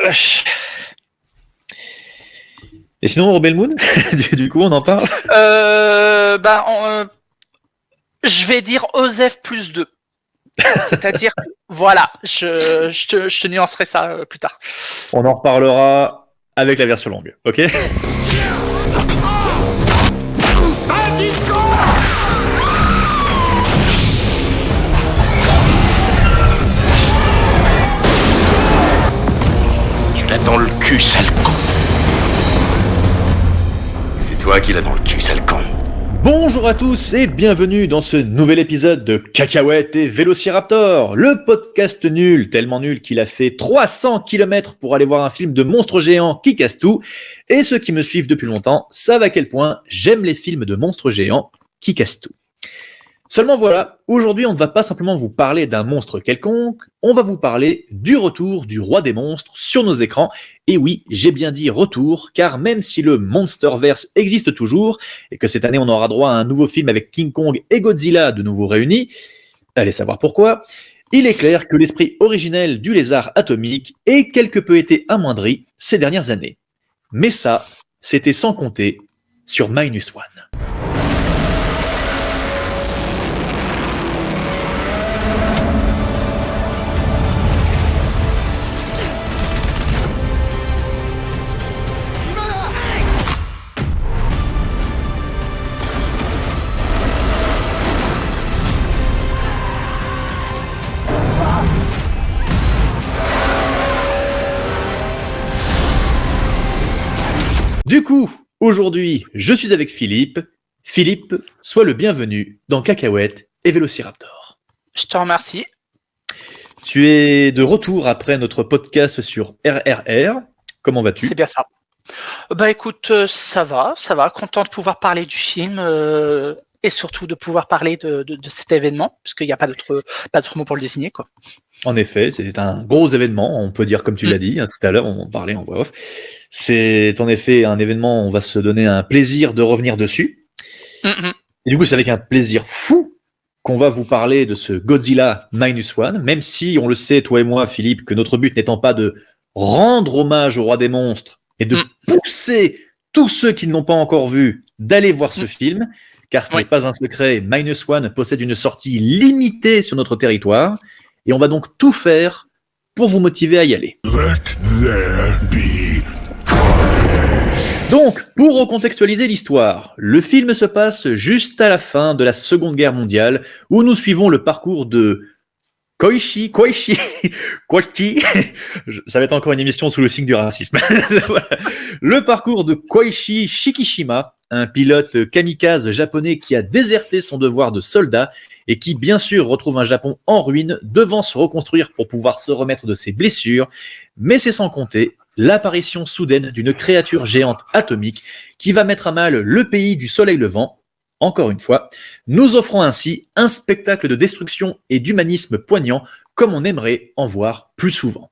vache. Et sinon, Rebel Moon, du coup, on en parle. Je vais dire Osef plus 2. C'est-à-dire, voilà, je te nuancerai ça plus tard. On en reparlera avec la version longue, ok? Tu l'as dans le cul, sale con. C'est toi qui l'as dans le cul, sale con. Bonjour à tous et bienvenue dans ce nouvel épisode de Cacahuètes et Vélociraptor, le podcast nul, tellement nul qu'il a fait 300 km pour aller voir un film de monstres géants qui casse tout. Et ceux qui me suivent depuis longtemps savent à quel point j'aime les films de monstres géants qui cassent tout. Seulement voilà, aujourd'hui on ne va pas simplement vous parler d'un monstre quelconque, on va vous parler du retour du roi des monstres sur nos écrans. Et oui, j'ai bien dit retour, car même si le Monsterverse existe toujours, et que cette année on aura droit à un nouveau film avec King Kong et Godzilla de nouveau réunis, allez savoir pourquoi, il est clair que l'esprit originel du lézard atomique ait quelque peu été amoindri ces dernières années. Mais ça, c'était sans compter sur Minus One. Du coup, aujourd'hui, je suis avec Philippe. Philippe, sois le bienvenu dans Cacahuètes et Vélociraptor. Je te remercie. Tu es de retour après notre podcast sur RRR. Comment vas-tu ? C'est bien ça. Bah écoute, ça va. Content de pouvoir parler du film et surtout de pouvoir parler de cet événement, parce qu'il n'y a pas d'autre mot pour le désigner, quoi. En effet, c'est un gros événement, on peut dire comme tu l'as dit, hein, tout à l'heure on en parlait en voix off. C'est en effet un événement, on va se donner un plaisir de revenir dessus. Et du coup, c'est avec un plaisir fou qu'on va vous parler de ce Godzilla Minus One, même si on le sait, toi et moi, Philippe, que notre but n'étant pas de rendre hommage au roi des monstres et de pousser tous ceux qui ne l'ont pas encore vu d'aller voir ce film, car ce n'est pas un secret, Minus One possède une sortie limitée sur notre territoire. Et on va donc tout faire pour vous motiver à y aller. Donc, pour recontextualiser l'histoire, le film se passe juste à la fin de la Seconde Guerre mondiale, où nous suivons le parcours de Koichi, ça va être encore une émission sous le signe du racisme. Voilà. Le parcours de Koichi Shikishima, un pilote kamikaze japonais qui a déserté son devoir de soldat et qui, bien sûr, retrouve un Japon en ruine, devant se reconstruire pour pouvoir se remettre de ses blessures, mais c'est sans compter l'apparition soudaine d'une créature géante atomique qui va mettre à mal le pays du soleil levant, encore une fois, nous offrant ainsi un spectacle de destruction et d'humanisme poignant comme on aimerait en voir plus souvent.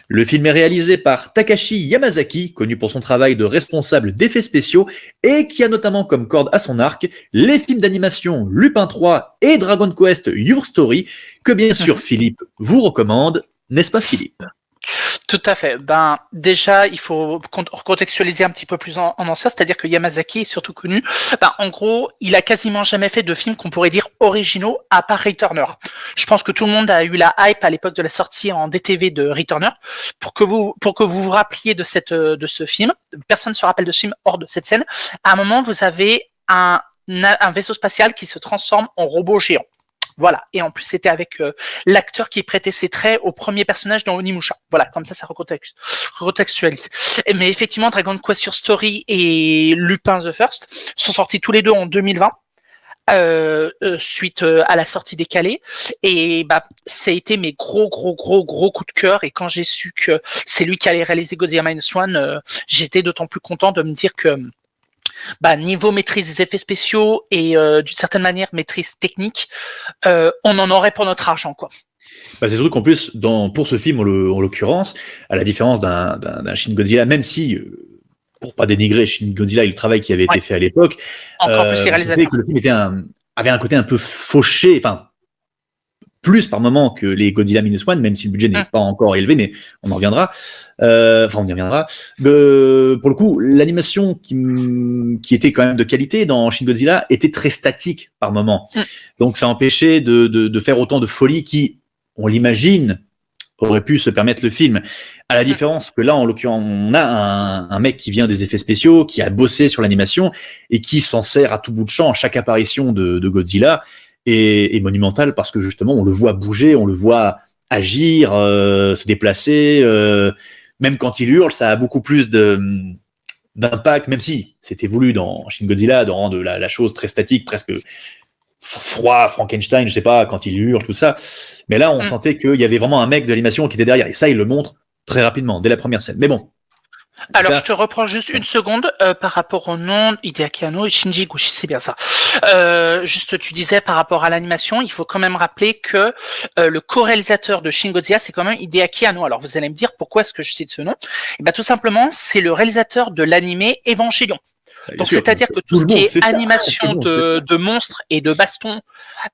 Le film est réalisé par Takashi Yamazaki, connu pour son travail de responsable d'effets spéciaux et qui a notamment comme corde à son arc les films d'animation Lupin 3 et Dragon Quest Your Story, que bien sûr Philippe vous recommande, n'est-ce pas Philippe ? Tout à fait. Ben, déjà, il faut contextualiser un petit peu plus en ancien, c'est-à-dire que Yamazaki est surtout connu. Ben, en gros, il a quasiment jamais fait de films qu'on pourrait dire originaux, à part Returner. Je pense que tout le monde a eu la hype à l'époque de la sortie en DTV de Returner. Pour que vous vous rappeliez de ce film, personne ne se rappelle de ce film hors de cette scène. À un moment, vous avez un vaisseau spatial qui se transforme en robot géant. Voilà, et en plus c'était avec l'acteur qui prêtait ses traits au premier personnage dans Onimusha. Voilà, comme ça recontextualise. Mais effectivement, Dragon Quest Your Story et Lupin the First sont sortis tous les deux en 2020. Suite à la sortie décalée, et bah ça a été mes gros coups de cœur. Et quand j'ai su que c'est lui qui allait réaliser Godzilla Minus One, j'étais d'autant plus content de me dire que niveau maîtrise des effets spéciaux et d'une certaine manière maîtrise technique, on en aurait pour notre argent, quoi. C'est surtout qu'en plus, pour ce film, en l'occurrence, à la différence d'un Shin Godzilla, même si, pour pas dénigrer Shin Godzilla et le travail qui avait été fait à l'époque, encore plus les réalisateurs. Que le film avait un côté un peu fauché, enfin, plus par moment que les Godzilla Minus One, même si le budget n'est pas encore élevé, mais on en reviendra. On y reviendra. Pour le coup, l'animation qui était quand même de qualité dans Shin Godzilla était très statique par moment. Donc ça empêchait de faire autant de folie qui, on l'imagine, aurait pu se permettre le film. À la différence que là, en l'occurrence, on a un mec qui vient des effets spéciaux, qui a bossé sur l'animation et qui s'en sert à tout bout de champ. Chaque apparition de Godzilla est monumentale parce que justement, on le voit bouger, on le voit agir, se déplacer. Même quand il hurle, ça a beaucoup plus d'impact, même si c'était voulu dans Shin Godzilla de rendre la chose très statique, presque froid, Frankenstein, je sais pas, quand il hurle, tout ça. Mais là, on sentait qu'il y avait vraiment un mec de l'animation qui était derrière. Et ça, il le montre très rapidement, dès la première scène. Mais bon. Alors, je te reprends juste une seconde par rapport au nom Hideaki Anno et Shinji Higuchi, c'est bien ça. Juste, tu disais par rapport à l'animation, il faut quand même rappeler que le co-réalisateur de Shin Godzilla, c'est quand même Hideaki Anno. Alors, vous allez me dire pourquoi est-ce que je cite ce nom? Et ben, tout simplement, c'est le réalisateur de l'animé Evangelion. Donc, c'est-à-dire que tout ce qui est animation de monstres et de bastons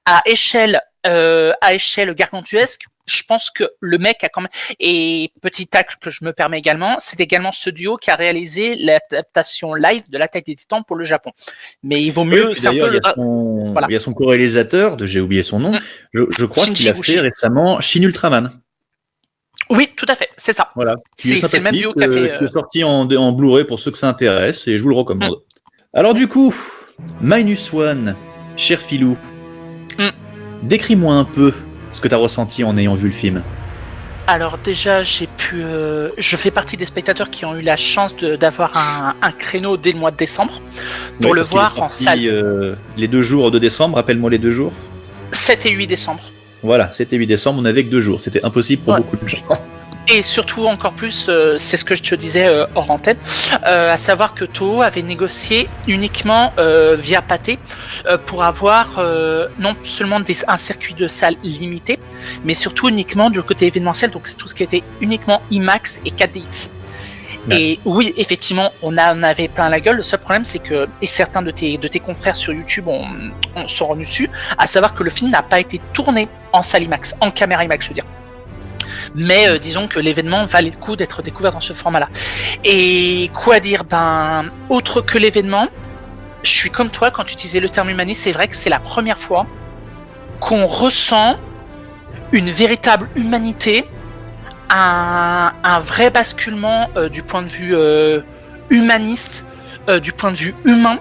à échelle gargantuesque, je pense que le mec a quand même... Et petit tacle que je me permets également, c'est également ce duo qui a réalisé l'adaptation live de l'Attaque des Titans pour le Japon. Mais il vaut mieux... Il y a son co-réalisateur, j'ai oublié son nom, je crois qu'il a fait récemment Shin Ultraman. Oui, tout à fait, c'est ça. Voilà. C'est le même duo qui a fait... qui est sorti en Blu-ray pour ceux que ça intéresse, et je vous le recommande. Alors du coup, Minus One, cher Philou, décris-moi un peu ce que tu as ressenti en ayant vu le film. Alors déjà, je fais partie des spectateurs qui ont eu la chance d'avoir un créneau dès le mois de décembre pour le voir en salle. Les 2 jours de décembre, rappelle-moi les 2 jours. 7 et 8 décembre. Voilà, 7 et 8 décembre, on n'avait que 2 jours. C'était impossible pour beaucoup de gens. Et surtout, encore plus, c'est ce que je te disais hors antenne, à savoir que Toho avait négocié uniquement via Pathé pour avoir non seulement un circuit de salle limité, mais surtout uniquement du côté événementiel, donc tout ce qui était uniquement IMAX et 4DX. Ouais. Et oui, effectivement, on en avait plein la gueule. Le seul problème, c'est que, et certains de tes confrères sur YouTube sont revenus dessus, à savoir que le film n'a pas été tourné en salle IMAX, en caméra IMAX, je veux dire. Mais disons que l'événement valait le coup d'être découvert dans ce format-là. Et quoi dire, autre que l'événement, je suis comme toi, quand tu utilisais le terme humaniste, c'est vrai que c'est la première fois qu'on ressent une véritable humanité, un vrai basculement du point de vue humaniste, du point de vue humain,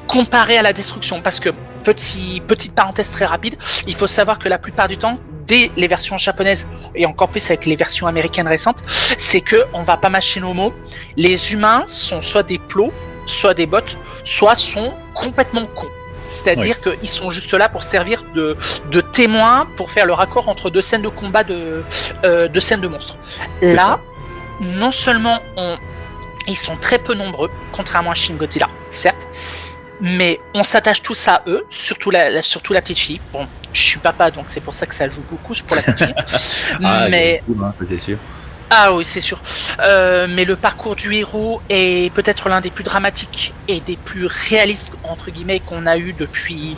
comparé à la destruction. Parce que, petite parenthèse très rapide, il faut savoir que la plupart du temps, dès les versions japonaises, et encore plus avec les versions américaines récentes, c'est que, on va pas mâcher nos mots, les humains sont soit des plots, soit des bots, soit sont complètement cons. C'est-à-dire qu'ils sont juste là pour servir de témoins, pour faire le raccord entre 2 scènes de combat, de scènes de monstres. Là, non seulement ils sont très peu nombreux, contrairement à Shin Godzilla, certes, mais on s'attache tous à eux, surtout la petite fille. Bon, je suis papa, donc c'est pour ça que ça joue beaucoup pour la petite fille. Mais c'est sûr. Ah oui, c'est sûr. Mais le parcours du héros est peut-être l'un des plus dramatiques et des plus réalistes entre guillemets qu'on a eu depuis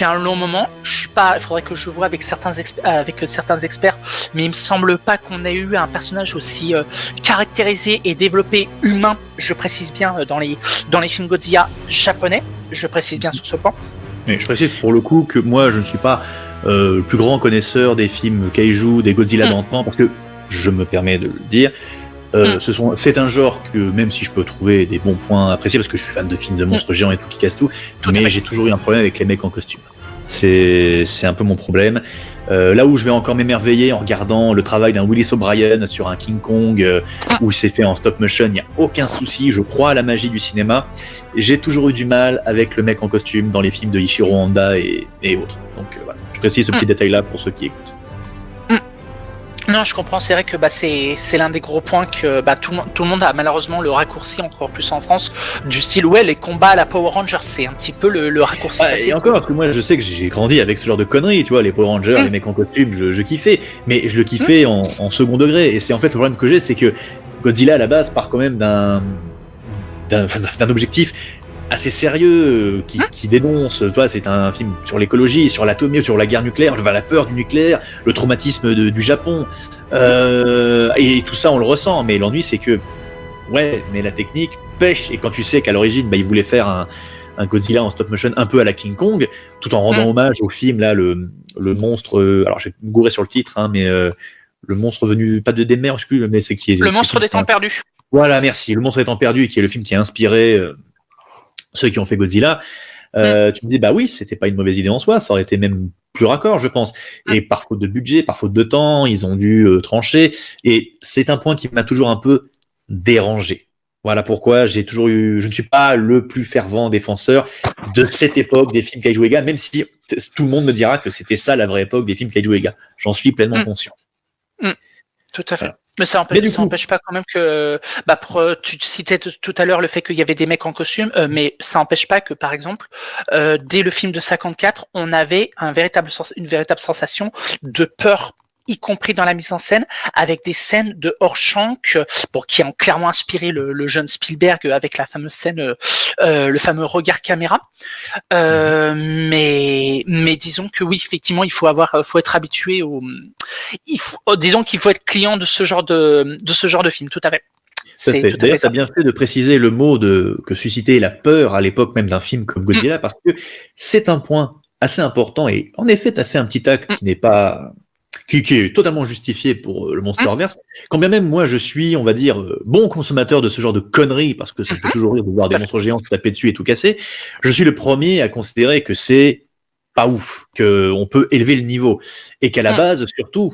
un long moment. Il faudrait que je vois avec certains experts, mais il me semble pas qu'on ait eu un personnage aussi caractérisé et développé humain. Je précise bien dans les films Godzilla japonais. Je précise bien sur ce point. Mais je précise pour le coup que moi je ne suis pas le plus grand connaisseur des films kaiju, des Godzilla d'antan, parce que je me permets de le dire. C'est un genre que, même si je peux trouver des bons points appréciés, parce que je suis fan de films de monstres géants et tout qui cassent tout, mais j'ai toujours eu un problème avec les mecs en costume. C'est un peu mon problème. Là où je vais encore m'émerveiller en regardant le travail d'un Willis O'Brien sur un King Kong, où c'est fait en stop motion, il n'y a aucun souci, je crois à la magie du cinéma. J'ai toujours eu du mal avec le mec en costume dans les films de Ichiro Honda et autres. Donc voilà, je précise ce petit détail-là pour ceux qui écoutent. Non, je comprends, c'est vrai que c'est l'un des gros points que tout le monde a malheureusement le raccourci, encore plus en France, du style les combats à la Power Rangers, c'est un petit peu le raccourci. Et encore, parce que moi je sais que j'ai grandi avec ce genre de conneries, tu vois, les Power Rangers, les mecs en costume, je kiffais, mais je le kiffais en second degré, et c'est en fait le problème que j'ai, c'est que Godzilla à la base part quand même d'un objectif assez sérieux, qui dénonce. Toi, c'est un film sur l'écologie, sur l'atomisme, sur la guerre nucléaire, la peur du nucléaire, le traumatisme du Japon, et tout ça, on le ressent. Mais l'ennui, c'est que, ouais, mais la technique pêche. Et quand tu sais qu'à l'origine, il voulait faire un Godzilla en stop motion un peu à la King Kong, tout en rendant hommage au film là, le monstre. Alors, je vais me gourer sur le titre, hein, mais le monstre venu pas des mers, je sais plus, mais c'est qui est Le monstre des temps perdus. Voilà, merci. Le monstre des temps perdus, qui est le film qui a inspiré ceux qui ont fait Godzilla. Tu me dis, bah oui, c'était pas une mauvaise idée en soi, ça aurait été même plus raccord, je pense. Et par faute de budget, par faute de temps, ils ont dû trancher. Et c'est un point qui m'a toujours un peu dérangé. Voilà pourquoi je ne suis pas le plus fervent défenseur de cette époque des films Kaiju Ega, même si tout le monde me dira que c'était ça la vraie époque des films Kaiju Ega. J'en suis pleinement conscient. Tout à fait. Voilà. Mais ça n'empêche pas quand même que, tu citais tout à l'heure le fait qu'il y avait des mecs en costume, mais ça n'empêche pas que, par exemple, dès le film de 54, on avait une véritable sensation de peur, y compris dans la mise en scène, avec des scènes de hors-champ qui ont clairement inspiré le jeune Spielberg avec la fameuse scène, le fameux regard caméra. Mais disons que oui, effectivement, il faut être habitué disons qu'il faut être client de ce genre de film, tout à fait. D'ailleurs, tu as bien fait de préciser le mot que suscitait la peur à l'époque même d'un film comme Godzilla, parce que c'est un point assez important, et en effet, tu as fait un petit acte qui est totalement justifié pour le Monsterverse, quand bien même moi je suis, on va dire, bon consommateur de ce genre de conneries, parce que ça me fait toujours rire de voir des monstres géants se taper dessus et tout casser. Je suis le premier à considérer que c'est pas ouf, qu'on peut élever le niveau, et qu'à la base, surtout,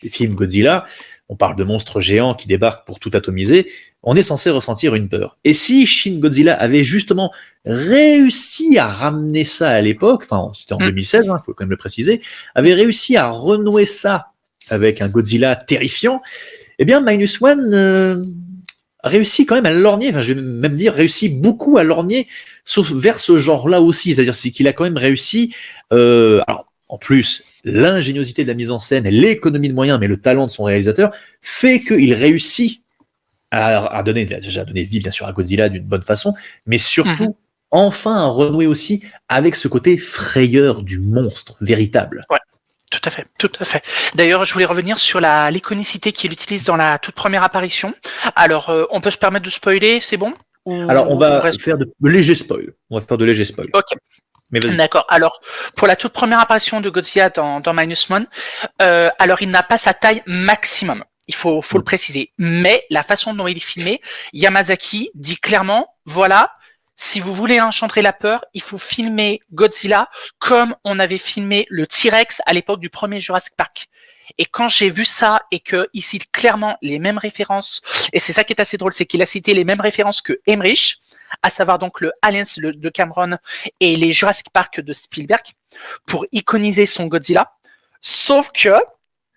les films Godzilla, on parle de monstres géants qui débarquent pour tout atomiser, on est censé ressentir une peur. Et si Shin Godzilla avait justement réussi à ramener ça à l'époque, enfin c'était en 2016, il faut quand même le préciser, avait réussi à renouer ça avec un Godzilla terrifiant, eh bien Minus One réussit quand même à lorgner, enfin je vais même dire réussit beaucoup à lorgner vers ce genre-là aussi, c'est-à-dire c'est qu'il a quand même réussi, alors en plus l'ingéniosité de la mise en scène, l'économie de moyens, mais le talent de son réalisateur fait qu'il réussit à donner vie bien sûr à Godzilla d'une bonne façon, mais surtout enfin à renouer aussi avec ce côté frayeur du monstre véritable. Ouais. Tout à fait. D'ailleurs, je voulais revenir sur l'iconicité qu'il utilise dans la toute première apparition. Alors, on peut se permettre de spoiler, c'est bon? Alors, on va faire de légers spoils. Ok. Mais d'accord. Alors, pour la toute première apparition de Godzilla dans Minus One, alors il n'a pas sa taille maximum. Il faut le préciser. Mais la façon dont il est filmé, Yamazaki dit clairement, voilà, si vous voulez engendrer la peur, il faut filmer Godzilla comme on avait filmé le T-Rex à l'époque du premier Jurassic Park. Et quand j'ai vu ça et qu'il cite clairement les mêmes références, et c'est ça qui est assez drôle, c'est qu'il a cité les mêmes références que Emmerich, à savoir donc le Aliens de Cameron et les Jurassic Park de Spielberg, pour iconiser son Godzilla. Sauf que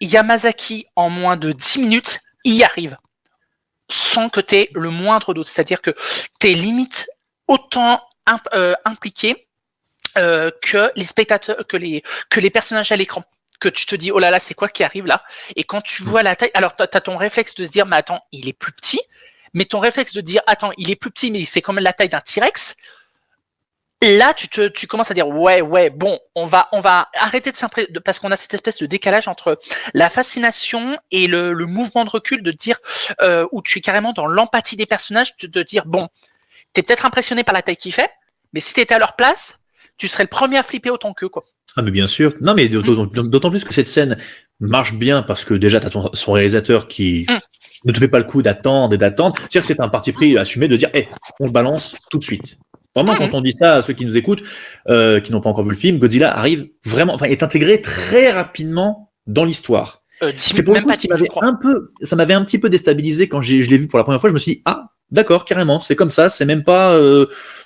Yamazaki, en moins de 10 minutes, y arrive. Sans que tu aies le moindre doute. C'est-à-dire que tu es limite autant impliqué que les spectateurs, que les personnages à l'écran. Que tu te dis, oh là là, c'est quoi qui arrive là? Et quand tu vois la taille, alors tu as ton réflexe de se dire, mais attends, il est plus petit. Mais ton réflexe de dire, attends, il est plus petit, mais c'est quand même la taille d'un T-Rex. Là, tu commences à dire, ouais, bon, on va arrêter parce qu'on a cette espèce de décalage entre la fascination et le mouvement de recul de dire, où tu es carrément dans l'empathie des personnages, de dire, bon, t'es peut-être impressionné par la taille qu'il fait, mais si t'étais à leur place, tu serais le premier à flipper autant qu'eux, quoi. Ah, mais bien sûr. Non, mais d'autant plus que cette scène marche bien parce que déjà, tu as son réalisateur qui ne te fait pas le coup d'attendre. C'est-à-dire que c'est un parti pris assumé de dire, on le balance tout de suite. Vraiment, quand on dit ça à ceux qui nous écoutent, qui n'ont pas encore vu le film, Godzilla arrive vraiment, est intégré très rapidement dans l'histoire. C'est pour le coup, ça m'avait un petit peu déstabilisé quand je l'ai vu pour la première fois. Je me suis dit, ah, d'accord, carrément, c'est comme ça, c'est même pas,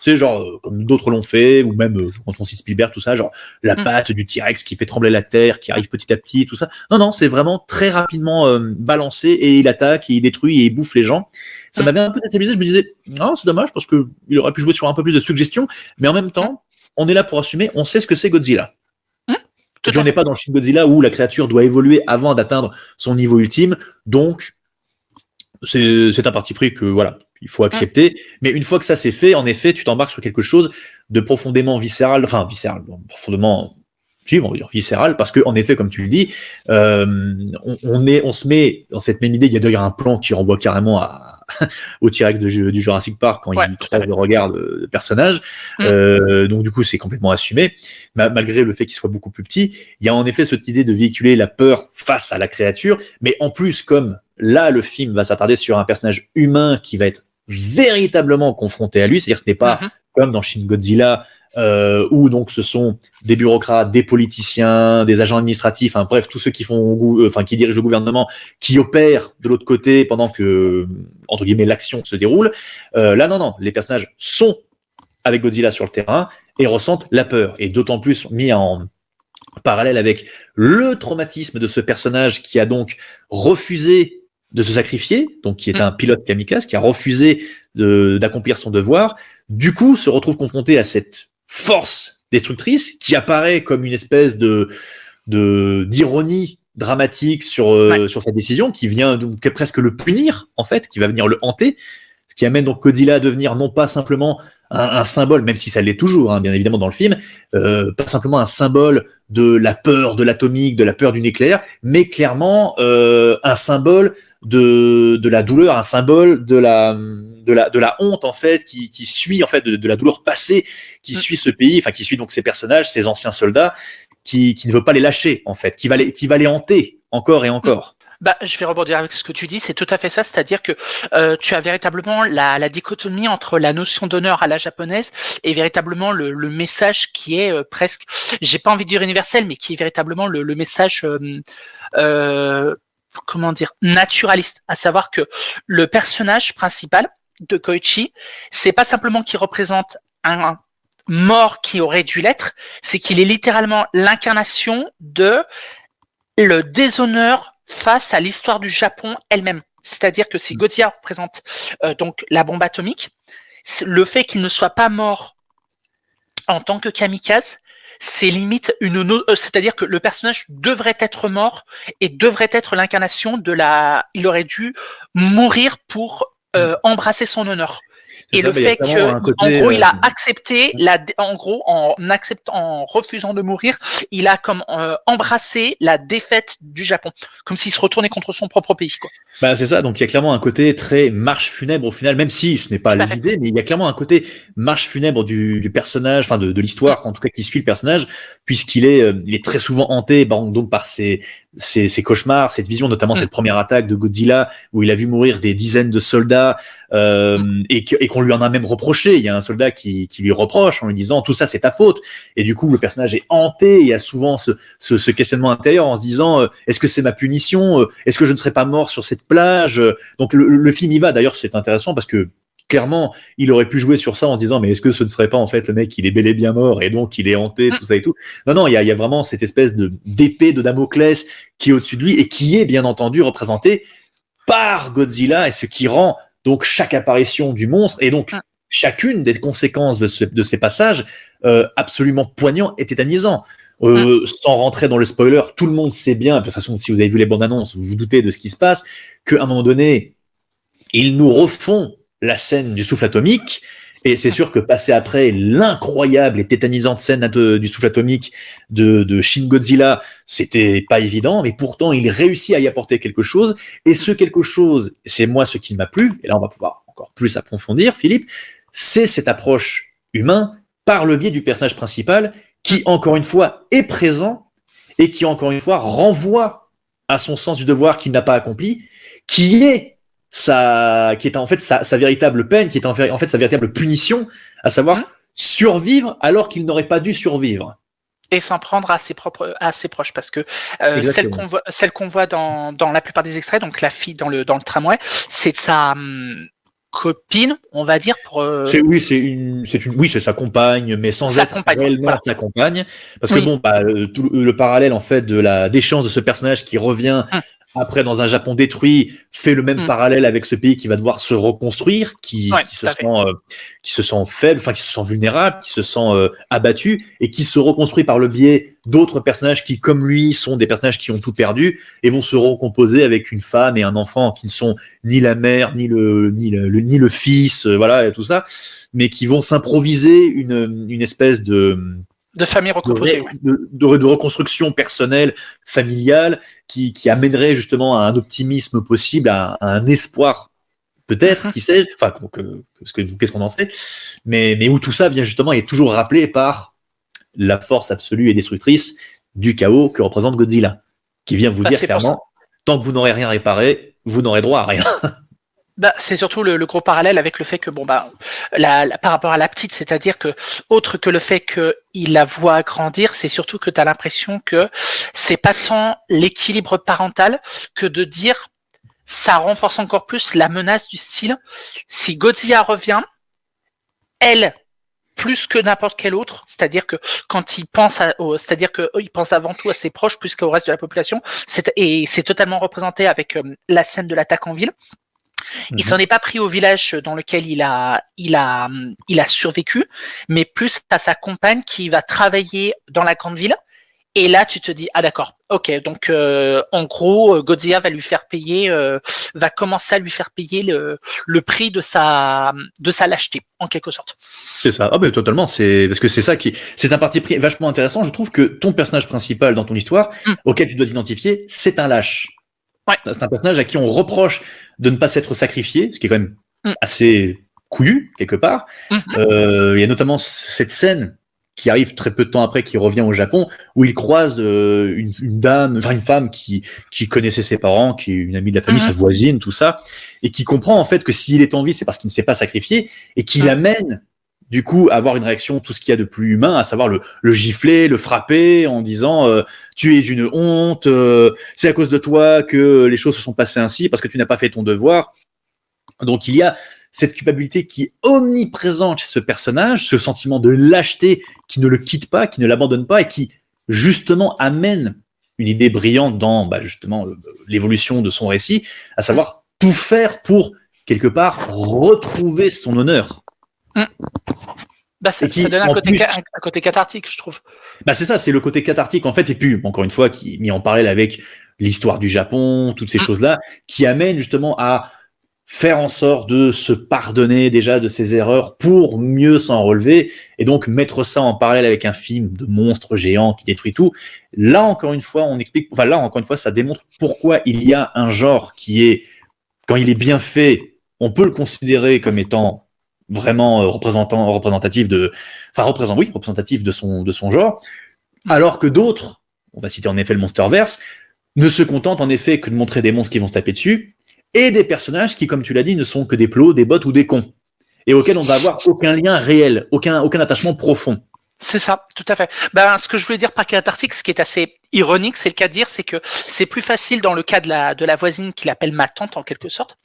c'est genre comme d'autres l'ont fait, ou même quand on cite Spielberg, tout ça, genre la patte du T-Rex qui fait trembler la terre, qui arrive petit à petit, tout ça. Non, c'est vraiment très rapidement balancé et il attaque, et il détruit et il bouffe les gens. Ça m'avait un peu déstabilisé. Je me disais, non, c'est dommage parce que il aurait pu jouer sur un peu plus de suggestions, mais en même temps, on est là pour assumer, on sait ce que c'est Godzilla. Et puis on n'est pas dans Shin Godzilla où la créature doit évoluer avant d'atteindre son niveau ultime, donc c'est un parti pris que voilà, il faut accepter. Mais une fois que ça c'est fait, en effet, tu t'embarques sur quelque chose de profondément viscéral, profondément, si, on va dire viscéral, parce que en effet, comme tu le dis, on se met dans cette même idée. Il y a d'ailleurs un plan qui renvoie carrément au T-Rex du Jurassic Park quand il croise le regard de personnage. Donc du coup, c'est complètement assumé, malgré le fait qu'il soit beaucoup plus petit. Il y a en effet cette idée de véhiculer la peur face à la créature, mais en plus, comme là, le film va s'attarder sur un personnage humain qui va être véritablement confronté à lui, c'est-à-dire que ce n'est pas comme dans Shin Godzilla, où donc ce sont des bureaucrates, des politiciens, des agents administratifs, hein, bref, tous ceux qui qui dirigent le gouvernement, qui opèrent de l'autre côté pendant que, entre guillemets, l'action se déroule. Là, non, les personnages sont avec Godzilla sur le terrain et ressentent la peur. Et d'autant plus mis en parallèle avec le traumatisme de ce personnage qui a donc refusé de se sacrifier, donc qui est un pilote kamikaze, qui a refusé d'accomplir son devoir, du coup se retrouve confronté à cette force destructrice qui apparaît comme une espèce d'ironie dramatique sur sa décision, qui vient donc presque le punir, en fait, qui va venir le hanter, ce qui amène donc Godzilla à devenir non pas simplement un symbole, même si ça l'est toujours, hein, bien évidemment dans le film, pas simplement un symbole de la peur de l'atomique, de la peur du nucléaire, mais clairement un symbole de la douleur, un symbole de la honte en fait qui suit en fait de la douleur passée qui suit ce pays, enfin qui suit donc ces personnages, ces anciens soldats qui ne veut pas les lâcher en fait, qui va les hanter encore et encore. Je vais rebondir avec ce que tu dis, c'est tout à fait ça, c'est-à-dire que tu as véritablement la dichotomie entre la notion d'honneur à la japonaise et véritablement le message qui est presque, j'ai pas envie de dire universel, mais qui est véritablement le message naturaliste, à savoir que le personnage principal de Koichi, c'est pas simplement qu'il représente un mort qui aurait dû l'être, c'est qu'il est littéralement l'incarnation de le déshonneur face à l'histoire du Japon elle-même. C'est-à-dire que si Godzilla représente donc la bombe atomique, le fait qu'il ne soit pas mort en tant que kamikaze, c'est limite c'est-à-dire que le personnage devrait être mort et devrait être l'incarnation il aurait dû mourir pour embrasser son honneur. Et le fait en gros, il a accepté, en refusant de mourir, il a comme embrassé la défaite du Japon, comme s'il se retournait contre son propre pays, quoi. C'est ça, donc il y a clairement un côté très marche funèbre au final, même si ce n'est pas l'idée, mais il y a clairement un côté marche funèbre du personnage, enfin de l'histoire, en tout cas qui suit le personnage, puisqu'il est très souvent hanté donc par ses cauchemars, cette vision, notamment cette première attaque de Godzilla, où il a vu mourir des dizaines de soldats, et qu'on lui en a même reproché. Il y a un soldat qui lui reproche en lui disant tout ça c'est ta faute, et du coup le personnage est hanté et a souvent ce questionnement intérieur en se disant est-ce que c'est ma punition, est-ce que je ne serais pas mort sur cette plage. Donc le film y va, d'ailleurs c'est intéressant parce que clairement il aurait pu jouer sur ça en se disant mais est-ce que ce ne serait pas en fait le mec il est bel et bien mort et donc il est hanté, tout ça et tout. Non, il y a vraiment cette espèce d'épée de Damoclès qui est au-dessus de lui et qui est bien entendu représentée par Godzilla, et ce qui rend donc chaque apparition du monstre et donc chacune des conséquences de ces passages absolument poignant et tétanisant. Sans rentrer dans le spoiler, tout le monde sait bien, de toute façon si vous avez vu les bandes annonces, vous vous doutez de ce qui se passe, qu'à un moment donné, ils nous refont la scène du souffle atomique, et c'est sûr que passer après l'incroyable et tétanisante scène du souffle atomique de Shin Godzilla, c'était pas évident, mais pourtant il réussit à y apporter quelque chose, et ce quelque chose, c'est moi ce qui m'a plu, et là on va pouvoir encore plus approfondir, Philippe, c'est cette approche humaine par le biais du personnage principal qui, encore une fois, est présent et qui, encore une fois, renvoie à son sens du devoir qu'il n'a pas accompli, qui est en fait sa véritable peine, qui est en fait sa véritable punition, à savoir survivre alors qu'il n'aurait pas dû survivre. Et s'en prendre à ses proches, parce que celle qu'on voit dans la plupart des extraits, donc la fille dans le tramway, c'est sa copine, on va dire, c'est sa compagne, mais sans être réellement sa compagne, parce que tout le parallèle en fait de la déchéance de ce personnage qui revient après dans un Japon détruit, fait le même parallèle avec ce pays qui va devoir se reconstruire, qui se sent faible, enfin qui se sent vulnérable, qui se sent abattu, et qui se reconstruit par le biais d'autres personnages qui, comme lui, sont des personnages qui ont tout perdu et vont se recomposer avec une femme et un enfant qui ne sont ni la mère, ni le fils, voilà, et tout ça, mais qui vont s'improviser une espèce de famille recomposée, de reconstruction personnelle, familiale, qui amènerait justement à un optimisme possible, à un espoir peut-être, qui sait, enfin, qu'est-ce qu'on en sait, mais où tout ça vient justement et est toujours rappelé par la force absolue et destructrice du chaos que représente Godzilla, qui vient vous dire clairement, tant que vous n'aurez rien réparé, vous n'aurez droit à rien. C'est surtout le gros parallèle avec le fait que par rapport à la petite, c'est-à-dire que autre que le fait qu'il la voit grandir, c'est surtout que tu as l'impression que c'est pas tant l'équilibre parental que de dire ça renforce encore plus la menace du style si Godzilla revient, elle plus que n'importe quel autre, c'est-à-dire que quand il pense il pense avant tout à ses proches plus qu'au reste de la population, et c'est totalement représenté avec la scène de l'attaque en ville. Il s'en est pas pris au village dans lequel il a survécu, mais plus à sa compagne qui va travailler dans la grande ville. Et là, tu te dis, ah d'accord, ok, donc en gros, Godzilla va va commencer à lui faire payer le prix de sa lâcheté, en quelque sorte. C'est ça, mais totalement, parce que c'est un parti pris vachement intéressant. Je trouve que ton personnage principal dans ton histoire, auquel tu dois t'identifier, c'est un lâche. Ouais. C'est un personnage à qui on reproche de ne pas s'être sacrifié, ce qui est quand même assez couillu, quelque part. Il y a notamment cette scène qui arrive très peu de temps après, qui revient au Japon, où il croise une femme qui connaissait ses parents, qui est une amie de la famille, sa voisine, tout ça, et qui comprend en fait que s'il est en vie, c'est parce qu'il ne s'est pas sacrifié, et qui l'amène du coup à avoir une réaction, tout ce qu'il y a de plus humain, à savoir le gifler, le frapper, en disant tu es une honte, c'est à cause de toi que les choses se sont passées ainsi, parce que tu n'as pas fait ton devoir. Donc il y a cette culpabilité qui est omniprésente chez ce personnage, ce sentiment de lâcheté qui ne le quitte pas, qui ne l'abandonne pas, et qui justement amène une idée brillante dans justement l'évolution de son récit, à savoir tout faire pour quelque part retrouver son honneur. Ça donne un côté cathartique, je trouve. C'est ça, c'est le côté cathartique en fait, et puis encore une fois qui est mis en parallèle avec l'histoire du Japon, toutes ces choses-là, qui amènent justement à faire en sorte de se pardonner déjà de ses erreurs pour mieux s'en relever, et donc mettre ça en parallèle avec un film de monstre géant qui détruit tout. Là encore une fois, ça démontre pourquoi il y a un genre qui est, quand il est bien fait, on peut le considérer comme étant vraiment représentatif de son genre, alors que d'autres, on va citer en effet le Monsterverse, ne se contentent en effet que de montrer des monstres qui vont se taper dessus, et des personnages qui, comme tu l'as dit, ne sont que des plots, des bots ou des cons, et auxquels on va avoir aucun lien réel, aucun attachement profond. C'est ça, tout à fait. Ce que je voulais dire par cathartique, ce qui est assez ironique, c'est le cas de dire, c'est que c'est plus facile dans le cas de la voisine qu'il appelle ma tante en quelque sorte,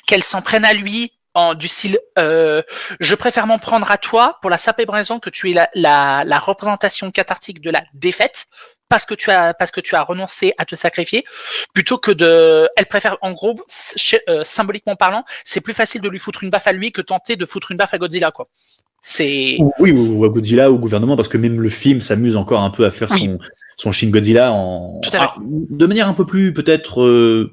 qu'elle s'en prenne à lui du style je préfère m'en prendre à toi pour la simple raison que tu es la représentation cathartique de la défaite, parce que tu as renoncé à te sacrifier, plutôt que elle préfère, en gros, symboliquement parlant, c'est plus facile de lui foutre une baffe à lui que tenter de foutre une baffe à Godzilla, quoi. Oui, ou à Godzilla, ou au gouvernement, parce que même le film s'amuse encore un peu à faire son Shin Godzilla de manière un peu plus peut-être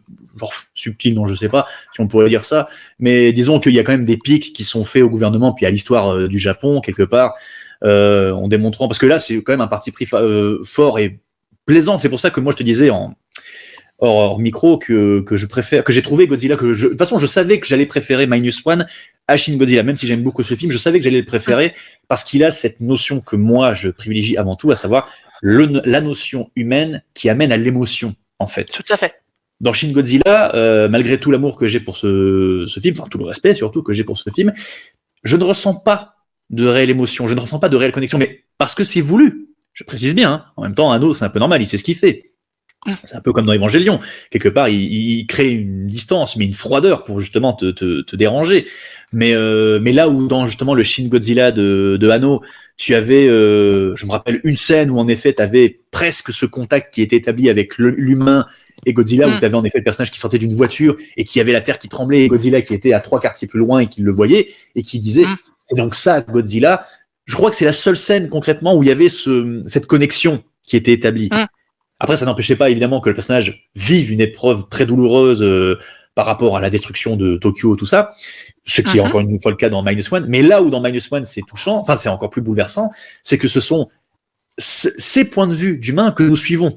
subtile, non, je sais pas si on pourrait dire ça, mais disons qu'il y a quand même des pics qui sont faits au gouvernement puis à l'histoire du Japon quelque part, en démontrant, parce que là c'est quand même un parti pris fort et plaisant. C'est pour ça que moi je te disais hors micro que j'ai trouvé Godzilla, de toute façon je savais que j'allais préférer Minus One à Shin Godzilla, même si j'aime beaucoup ce film, je savais que j'allais le préférer parce qu'il a cette notion que moi je privilégie avant tout, à savoir la notion humaine qui amène à l'émotion, en fait. Tout à fait. Dans Shin Godzilla, malgré tout l'amour que j'ai pour ce film, enfin tout le respect surtout que j'ai pour ce film, je ne ressens pas de réelle émotion, je ne ressens pas de réelle connexion, mais parce que c'est voulu. Je précise bien, en même temps, Anno, c'est un peu normal, il sait ce qu'il fait. C'est un peu comme dans Evangelion. Quelque part, il crée une distance, mais une froideur pour justement te déranger. Mais là où dans justement le Shin Godzilla de Anno, tu avais, je me rappelle une scène où en effet, tu avais presque ce contact qui était établi avec l'humain et Godzilla, où tu avais en effet le personnage qui sortait d'une voiture et qui avait la terre qui tremblait, et Godzilla qui était à 3 quartiers plus loin et qui le voyait et qui disait c'est donc ça Godzilla. Je crois que c'est la seule scène concrètement où il y avait cette connexion qui était établie. Après, ça n'empêchait pas évidemment que le personnage vive une épreuve très douloureuse par rapport à la destruction de Tokyo, tout ça, ce qui est encore une fois le cas dans Minus One. Mais là où dans Minus One c'est touchant, enfin c'est encore plus bouleversant, c'est que ce sont ces points de vue d'humains que nous suivons.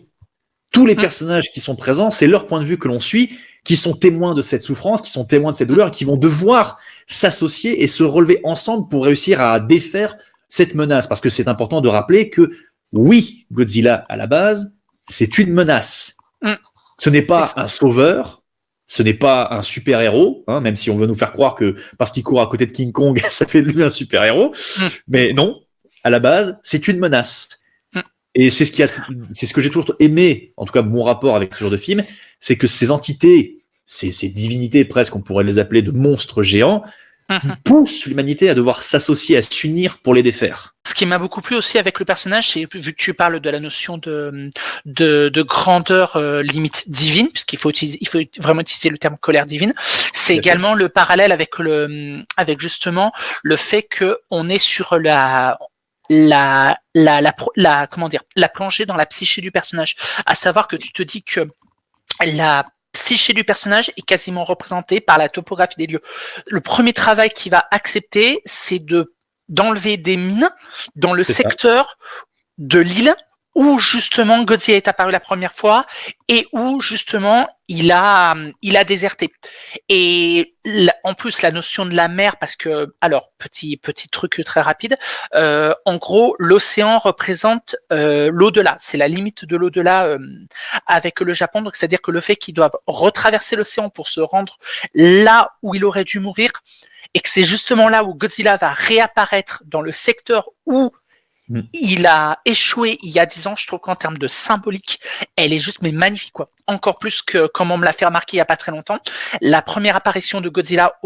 Tous les personnages qui sont présents, c'est leur point de vue que l'on suit, qui sont témoins de cette souffrance, qui sont témoins de cette douleur, et qui vont devoir s'associer et se relever ensemble pour réussir à défaire cette menace. Parce que c'est important de rappeler que oui, Godzilla à la base, c'est une menace. Ce n'est pas un sauveur, ce n'est pas un super-héros, hein, même si on veut nous faire croire que parce qu'il court à côté de King Kong, ça fait de lui un super-héros. Mais non, à la base, c'est une menace. Et c'est ce que j'ai toujours aimé, en tout cas mon rapport avec ce genre de film, c'est que ces entités, ces divinités presque, on pourrait les appeler de monstres géants, poussent l'humanité à devoir s'associer, à s'unir pour les défaire. Ce qui m'a beaucoup plu aussi avec le personnage, c'est vu que tu parles de la notion de grandeur limite divine, puisqu'il faut vraiment utiliser le terme colère divine. C'est également le parallèle avec justement le fait que on est sur comment dire, la plongée dans la psyché du personnage, à savoir que tu te dis que la psyché du personnage est quasiment représentée par la topographie des lieux. Le premier travail qu'il va accepter, c'est d'enlever des mines dans le secteur de l'île où justement Godzilla est apparu la première fois et où justement il a déserté. Et en plus la notion de la mer, parce que alors petit truc très rapide, en gros l'océan représente l'au-delà, c'est la limite de l'au-delà avec le Japon, donc c'est-à-dire que le fait qu'ils doivent retraverser l'océan pour se rendre là où il aurait dû mourir, et que c'est justement là où Godzilla va réapparaître dans le secteur où il a échoué il y a 10 ans. Je trouve qu'en termes de symbolique, elle est juste mais magnifique, quoi. Encore plus que, comme on me l'a fait remarquer il y a pas très longtemps, la première apparition de Godzilla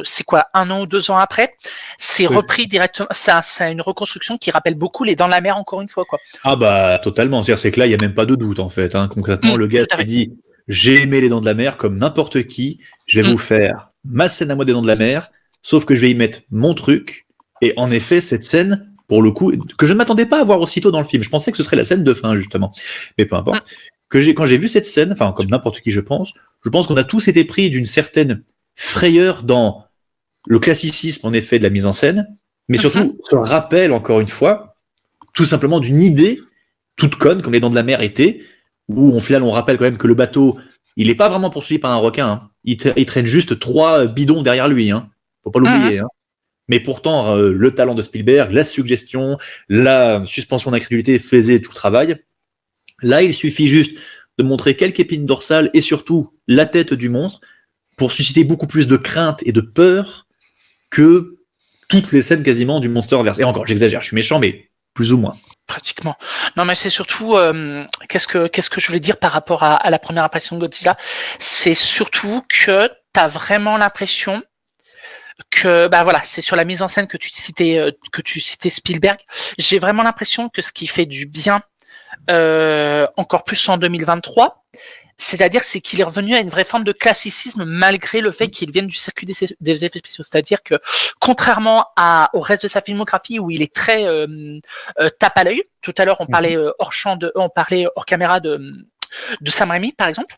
c'est quoi, 1 an ou 2 ans après, c'est repris directement. C'est une reconstruction qui rappelle beaucoup les Dents de la Mer, encore une fois, quoi. Ah bah totalement. C'est que là, il y a même pas de doute en fait. Hein. Concrètement, le gars qui dit j'ai aimé les Dents de la Mer comme n'importe qui. Je vais vous faire ma scène à moi des Dents de la Mer, sauf que je vais y mettre mon truc. Et en effet, cette scène, pour le coup, que je ne m'attendais pas à voir aussitôt dans le film. Je pensais que ce serait la scène de fin, justement. Mais peu importe. Quand j'ai vu cette scène, enfin, comme n'importe qui, je pense qu'on a tous été pris d'une certaine frayeur dans le classicisme, en effet, de la mise en scène, mais surtout, ce rappel, encore une fois, tout simplement d'une idée toute conne, comme les Dents de la Mer étaient, où, au final, on rappelle quand même que le bateau, il n'est pas vraiment poursuivi par un requin. Hein. Il traîne juste 3 bidons derrière lui. Hein. Faut pas l'oublier. Hein. Mais pourtant, le talent de Spielberg, la suggestion, la suspension d'incrédulité faisait tout le travail. Là, il suffit juste de montrer quelques épines dorsales et surtout la tête du monstre pour susciter beaucoup plus de crainte et de peur que toutes les scènes quasiment du Monsterverse. Et encore, j'exagère, je suis méchant, mais plus ou moins. Pratiquement. Non, mais c'est surtout, qu'est-ce que je voulais dire par rapport à la première apparition de Godzilla, c'est surtout que t'as vraiment l'impression que voilà, c'est sur la mise en scène que tu citais Spielberg. J'ai vraiment l'impression que ce qui fait du bien, encore plus en 2023, c'est-à-dire c'est qu'il est revenu à une vraie forme de classicisme malgré le fait qu'il vienne du circuit des effets spéciaux. C'est-à-dire que contrairement au reste de sa filmographie où il est très tape à l'œil. Tout à l'heure on parlait hors caméra de Sam Raimi par exemple.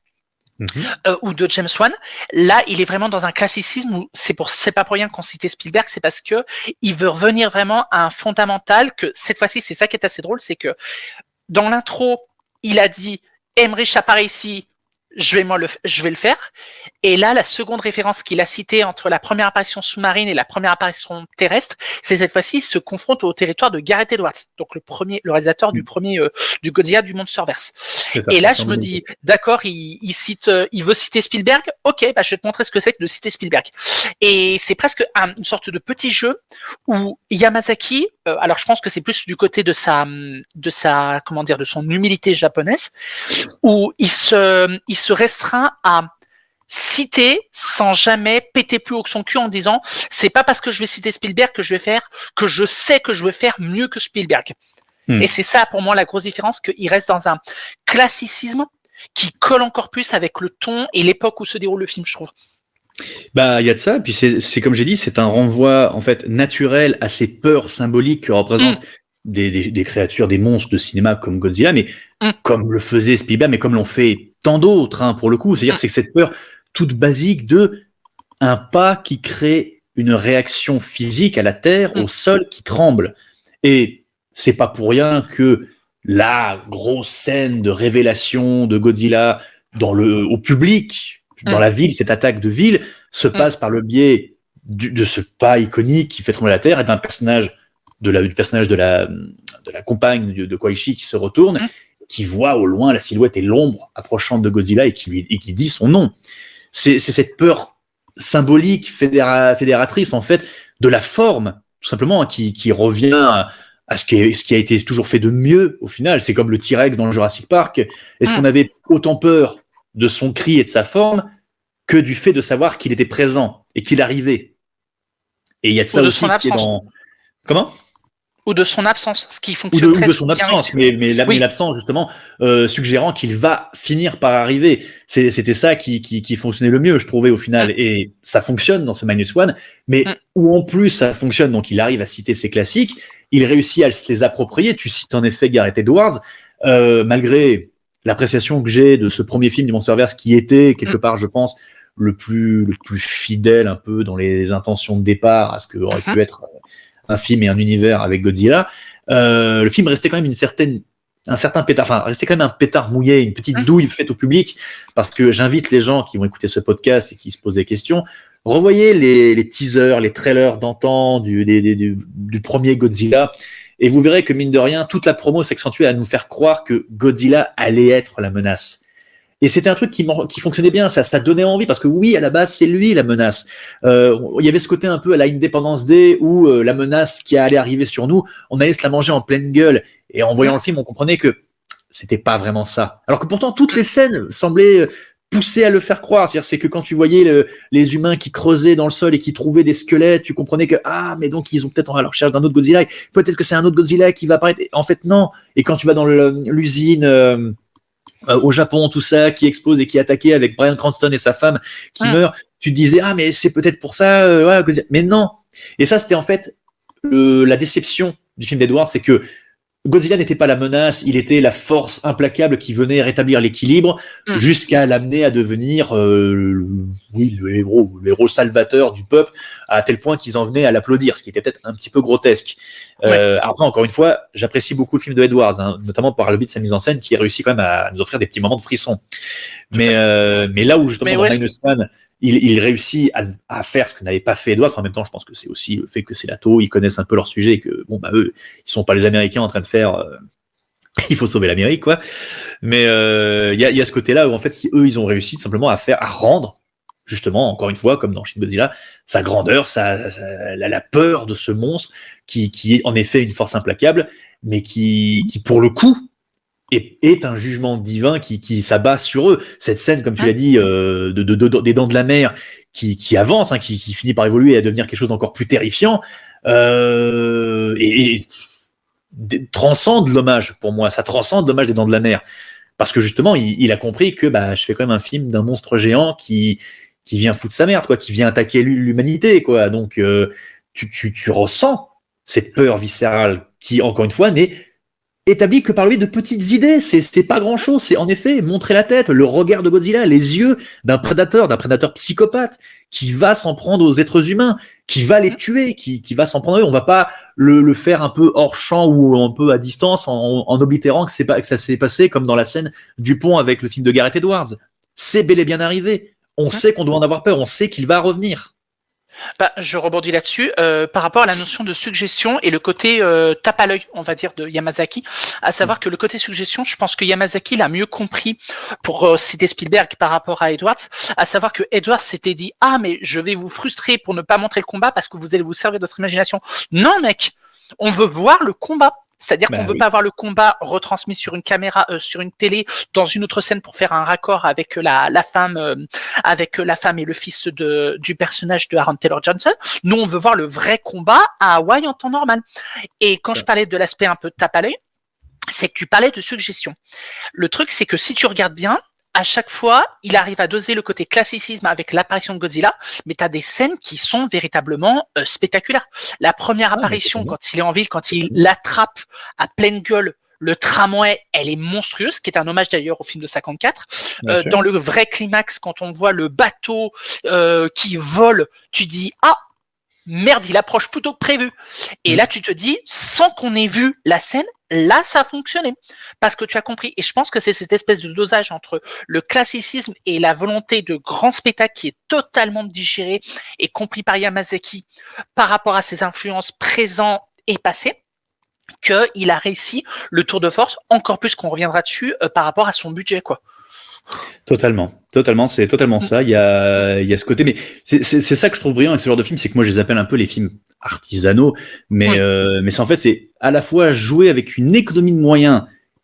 Ou de James Wan. Là, il est vraiment dans un classicisme où c'est pas pour rien qu'on citait Spielberg, c'est parce que il veut revenir vraiment à un fondamental que cette fois-ci, c'est ça qui est assez drôle, c'est que dans l'intro, il a dit Emmerich apparaît ici, je vais le faire. Et là, la seconde référence qu'il a citée entre la première apparition sous-marine et la première apparition terrestre, c'est cette fois-ci, il se confronte au territoire de Gareth Edwards, donc le réalisateur du premier, du Godzilla du Monsterverse. Et là, je me dis, d'accord, il veut citer Spielberg. Ok, bah, je vais te montrer ce que c'est que de citer Spielberg. Et c'est presque une sorte de petit jeu où Yamazaki, alors je pense que c'est plus du côté de son humilité japonaise, où il se restreint à citer sans jamais péter plus haut que son cul en disant c'est pas parce que je vais citer Spielberg que je sais que je vais faire mieux que Spielberg. Et c'est ça pour moi la grosse différence, qu'il reste dans un classicisme qui colle encore plus avec le ton et l'époque où se déroule le film, je trouve. Bah, il y a de ça, puis c'est comme j'ai dit, c'est un renvoi en fait naturel à ces peurs symboliques que représentent des créatures, des monstres de cinéma comme Godzilla, mais comme le faisait Spielberg, mais comme l'ont fait tant d'autres, hein, pour le coup. C'est-à-dire c'est que cette peur toute basique de un pas qui crée une réaction physique à la terre, au sol qui tremble. Et c'est pas pour rien que la grosse scène de révélation de Godzilla au public, dans la ville, cette attaque de ville, se passe par le biais de ce pas iconique qui fait trembler la terre et d'un personnage du personnage de la compagne de Koichi qui se retourne, qui voit au loin la silhouette et l'ombre approchante de Godzilla et qui dit son nom. C'est cette peur symbolique, fédératrice en fait, de la forme, tout simplement, qui revient à ce qui a été toujours fait de mieux au final. C'est comme le T-Rex dans le Jurassic Park. Est-ce qu'on avait autant peur de son cri et de sa forme que du fait de savoir qu'il était présent et qu'il arrivait? Et il y a de ça aussi qui est dans... Comment ? Ou de son absence, ce qui fonctionne très bien. Ou de son absence, mais l'absence justement suggérant qu'il va finir par arriver. C'était ça qui fonctionnait le mieux, je trouvais au final, et ça fonctionne dans ce Minus One, mais où en plus ça fonctionne, donc il arrive à citer ses classiques, il réussit à se les approprier. Tu cites en effet Gareth Edwards, malgré l'appréciation que j'ai de ce premier film du Monsterverse qui était quelque part, je pense, le plus fidèle un peu dans les intentions de départ à ce que aurait pu être un film et un univers avec Godzilla. Le film restait quand même un certain pétard, enfin restait quand même un pétard mouillé, une petite douille faite au public, parce que j'invite les gens qui vont écouter ce podcast et qui se posent des questions, revoyez les teasers, les trailers d'antan du premier Godzilla, et vous verrez que mine de rien, toute la promo s'accentuait à nous faire croire que Godzilla allait être la menace. Et c'était un truc qui fonctionnait bien, ça donnait envie, parce que oui, à la base, c'est lui la menace. Il y avait ce côté un peu à la Independence Day, où la menace qui allait arriver sur nous, on allait se la manger en pleine gueule. Et en voyant le film, on comprenait que c'était pas vraiment ça. Alors que pourtant, toutes les scènes semblaient pousser à le faire croire. C'est que quand tu voyais les humains qui creusaient dans le sol et qui trouvaient des squelettes, tu comprenais que, mais donc ils ont peut-être à la recherche d'un autre Godzilla, et peut-être que c'est un autre Godzilla qui va apparaître. En fait, non. Et quand tu vas dans l'usine... au Japon, tout ça, qui explose et qui est attaqué avec Bryan Cranston et sa femme qui meurt, tu te disais, mais c'est peut-être pour ça, mais non. Et ça, c'était en fait la déception du film d'Edwards, c'est que Godzilla n'était pas la menace, il était la force implacable qui venait rétablir l'équilibre jusqu'à l'amener à devenir le héros salvateur du peuple, à tel point qu'ils en venaient à l'applaudir, ce qui était peut-être un petit peu grotesque. Après, encore une fois, j'apprécie beaucoup le film de Edwards, notamment par le biais de sa mise en scène, qui a réussi quand même à nous offrir des petits moments de frisson. Mais là où justement dans Minus One, il réussit à faire ce que n'avait pas fait Edwards. En même temps, je pense que c'est aussi le fait que c'est Lato, ils connaissent un peu leur sujet et que eux, ils sont pas les Américains en train de faire il faut sauver l'Amérique, quoi. Mais il y a ce côté-là où en fait eux, ils ont réussi simplement à rendre justement, encore une fois, comme dans Shin Godzilla, sa grandeur, la peur de ce monstre qui est en effet une force implacable, mais qui pour le coup est un jugement divin qui s'abat sur eux. Cette scène, comme tu l'as dit, des dents de la mer qui avance, qui finit par évoluer et à devenir quelque chose d'encore plus terrifiant, et transcende l'hommage, pour moi. Ça transcende l'hommage des dents de la mer. Parce que justement, il a compris que je fais quand même un film d'un monstre géant qui vient foutre sa merde, quoi, qui vient attaquer l'humanité, quoi. Donc, tu ressens cette peur viscérale qui, encore une fois, n'est établi que par lui de petites idées, c'est pas grand chose, c'est en effet montrer la tête, le regard de Godzilla, les yeux d'un prédateur psychopathe qui va s'en prendre aux êtres humains, qui va les tuer, qui va s'en prendre. On va pas le faire un peu hors champ ou un peu à distance en oblitérant que ça s'est passé comme dans la scène du pont avec le film de Gareth Edwards. c'est bel et bien arrivé. On sait qu'on doit en avoir peur, on sait qu'il va revenir. Je rebondis là-dessus par rapport à la notion de suggestion et le côté tape à l'œil, on va dire, de Yamazaki. À savoir que le côté suggestion, je pense que Yamazaki l'a mieux compris pour citer Spielberg par rapport à Edwards. À savoir que Edwards s'était dit mais je vais vous frustrer pour ne pas montrer le combat parce que vous allez vous servir de votre imagination. Non mec, on veut voir le combat. C'est-à-dire qu'on ne veut pas avoir le combat retransmis sur une caméra, sur une télé, dans une autre scène pour faire un raccord avec la femme et le fils du personnage de Aaron Taylor Johnson. Nous, on veut voir le vrai combat à Hawaï en temps normal. Et quand je parlais de l'aspect un peu tape à l'œil, c'est que tu parlais de suggestion. Le truc, c'est que si tu regardes bien, à chaque fois, il arrive à doser le côté classicisme avec l'apparition de Godzilla, mais tu as des scènes qui sont véritablement spectaculaires. La première apparition, quand il est en ville, quand il l'attrape à pleine gueule, le tramway, elle est monstrueuse, qui est un hommage d'ailleurs au film de 54. Dans le vrai climax, quand on voit le bateau qui vole, tu dis merde, il approche plus tôt que prévu. Et là, tu te dis, sans qu'on ait vu la scène, là, ça a fonctionné. Parce que tu as compris. Et je pense que c'est cette espèce de dosage entre le classicisme et la volonté de grand spectacle qui est totalement digéré et compris par Yamazaki par rapport à ses influences présentes et passées, qu'il a réussi le tour de force, encore plus qu'on reviendra dessus par rapport à son budget, quoi. Totalement, c'est totalement ça. Il y a ce côté, mais c'est ça que je trouve brillant avec ce genre de film, c'est que moi je les appelle un peu les films artisanaux, mais c'est en fait c'est à la fois jouer avec une économie de moyens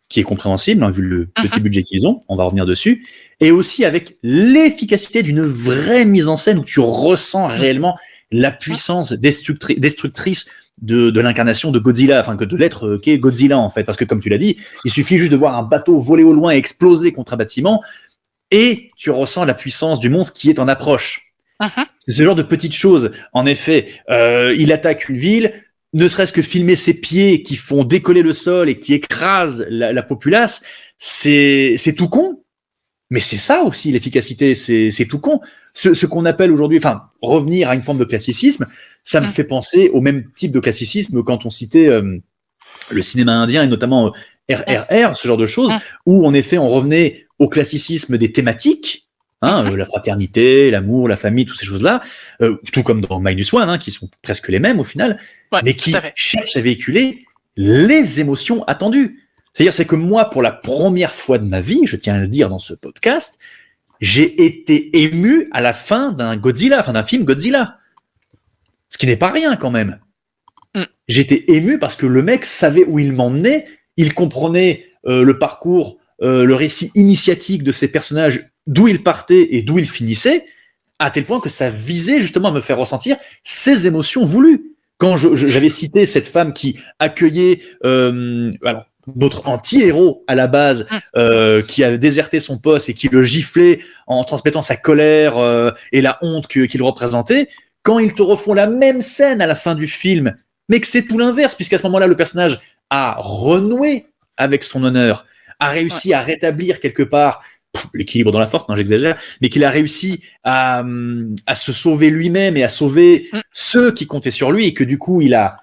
qui est compréhensible, vu le petit budget qu'ils ont, on va revenir dessus, et aussi avec l'efficacité d'une vraie mise en scène où tu ressens réellement la puissance destructrice de l'incarnation de Godzilla, enfin que de l'être qu'est Godzilla en fait, parce que comme tu l'as dit, il suffit juste de voir un bateau voler au loin et exploser contre un bâtiment et tu ressens la puissance du monstre qui est en approche. C'est ce genre de petites choses. En effet, il attaque une ville, ne serait-ce que filmer ses pieds qui font décoller le sol et qui écrasent la populace, c'est tout con. Mais c'est ça aussi l'efficacité, c'est tout con. Ce qu'on appelle aujourd'hui, revenir à une forme de classicisme, ça me fait penser au même type de classicisme quand on citait le cinéma indien et notamment RRR, ce genre de choses, où en effet on revenait au classicisme des thématiques, la fraternité, l'amour, la famille, toutes ces choses-là, tout comme dans Minus One, qui sont presque les mêmes au final, mais qui cherchent à véhiculer les émotions attendues. C'est-à-dire, c'est que moi, pour la première fois de ma vie, je tiens à le dire dans ce podcast, j'ai été ému à la fin d'un film Godzilla. Ce qui n'est pas rien quand même. J'étais ému parce que le mec savait où il m'emmenait, il comprenait le parcours, le récit initiatique de ces personnages, d'où ils partaient et d'où ils finissaient, à tel point que ça visait justement à me faire ressentir ces émotions voulues. Quand j'avais cité cette femme qui accueillait... notre anti-héros à la base, qui a déserté son poste et qui le giflait en transmettant sa colère et la honte qu'il représentait, quand ils te refont la même scène à la fin du film, mais que c'est tout l'inverse, puisqu'à ce moment-là, le personnage a renoué avec son honneur, a réussi à rétablir quelque part l'équilibre dans la force, non j'exagère, mais qu'il a réussi à se sauver lui-même et à sauver ceux qui comptaient sur lui, et que du coup, il a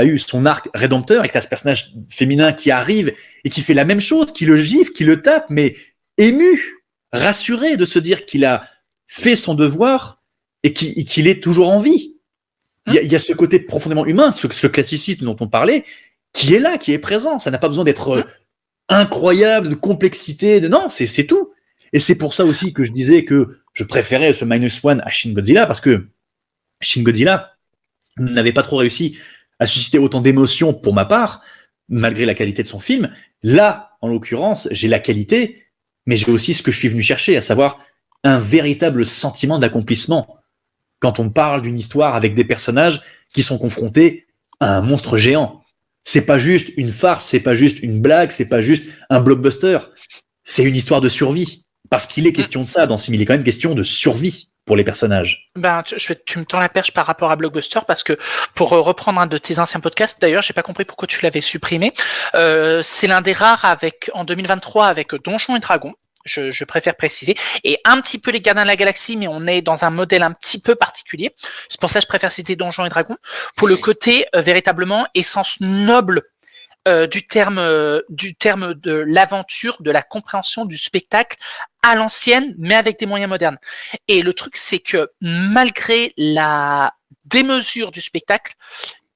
eu son arc rédempteur et que tu as ce personnage féminin qui arrive et qui fait la même chose, qui le gifle, qui le tape, mais ému, rassuré de se dire qu'il a fait son devoir et qu'il est toujours en vie. Il y a ce côté profondément humain, ce classicisme dont on parlait, qui est là, qui est présent. Ça n'a pas besoin d'être incroyable, de complexité. Non, c'est tout. Et c'est pour ça aussi que je disais que je préférais ce Minus One à Shin Godzilla, parce que Shin Godzilla n'avait pas trop réussi à susciter autant d'émotions pour ma part, malgré la qualité de son film. Là, en l'occurrence, j'ai la qualité, mais j'ai aussi ce que je suis venu chercher, à savoir un véritable sentiment d'accomplissement. Quand on parle d'une histoire avec des personnages qui sont confrontés à un monstre géant. C'est pas juste une farce, c'est pas juste une blague, c'est pas juste un blockbuster. C'est une histoire de survie. Parce qu'il est question de ça dans ce film, il est quand même question de survie pour les personnages. Tu me tends la perche par rapport à Blockbuster, parce que pour reprendre un de tes anciens podcasts, d'ailleurs, j'ai pas compris pourquoi tu l'avais supprimé. C'est l'un des rares en 2023 avec Donjons et Dragons. Je préfère préciser, et un petit peu les Gardiens de la Galaxie, mais on est dans un modèle un petit peu particulier. C'est pour ça que je préfère citer Donjons et Dragons, pour le côté véritablement essence noble du terme de l'aventure, de la compréhension du spectacle à l'ancienne, mais avec des moyens modernes. Et le truc, c'est que malgré la démesure du spectacle,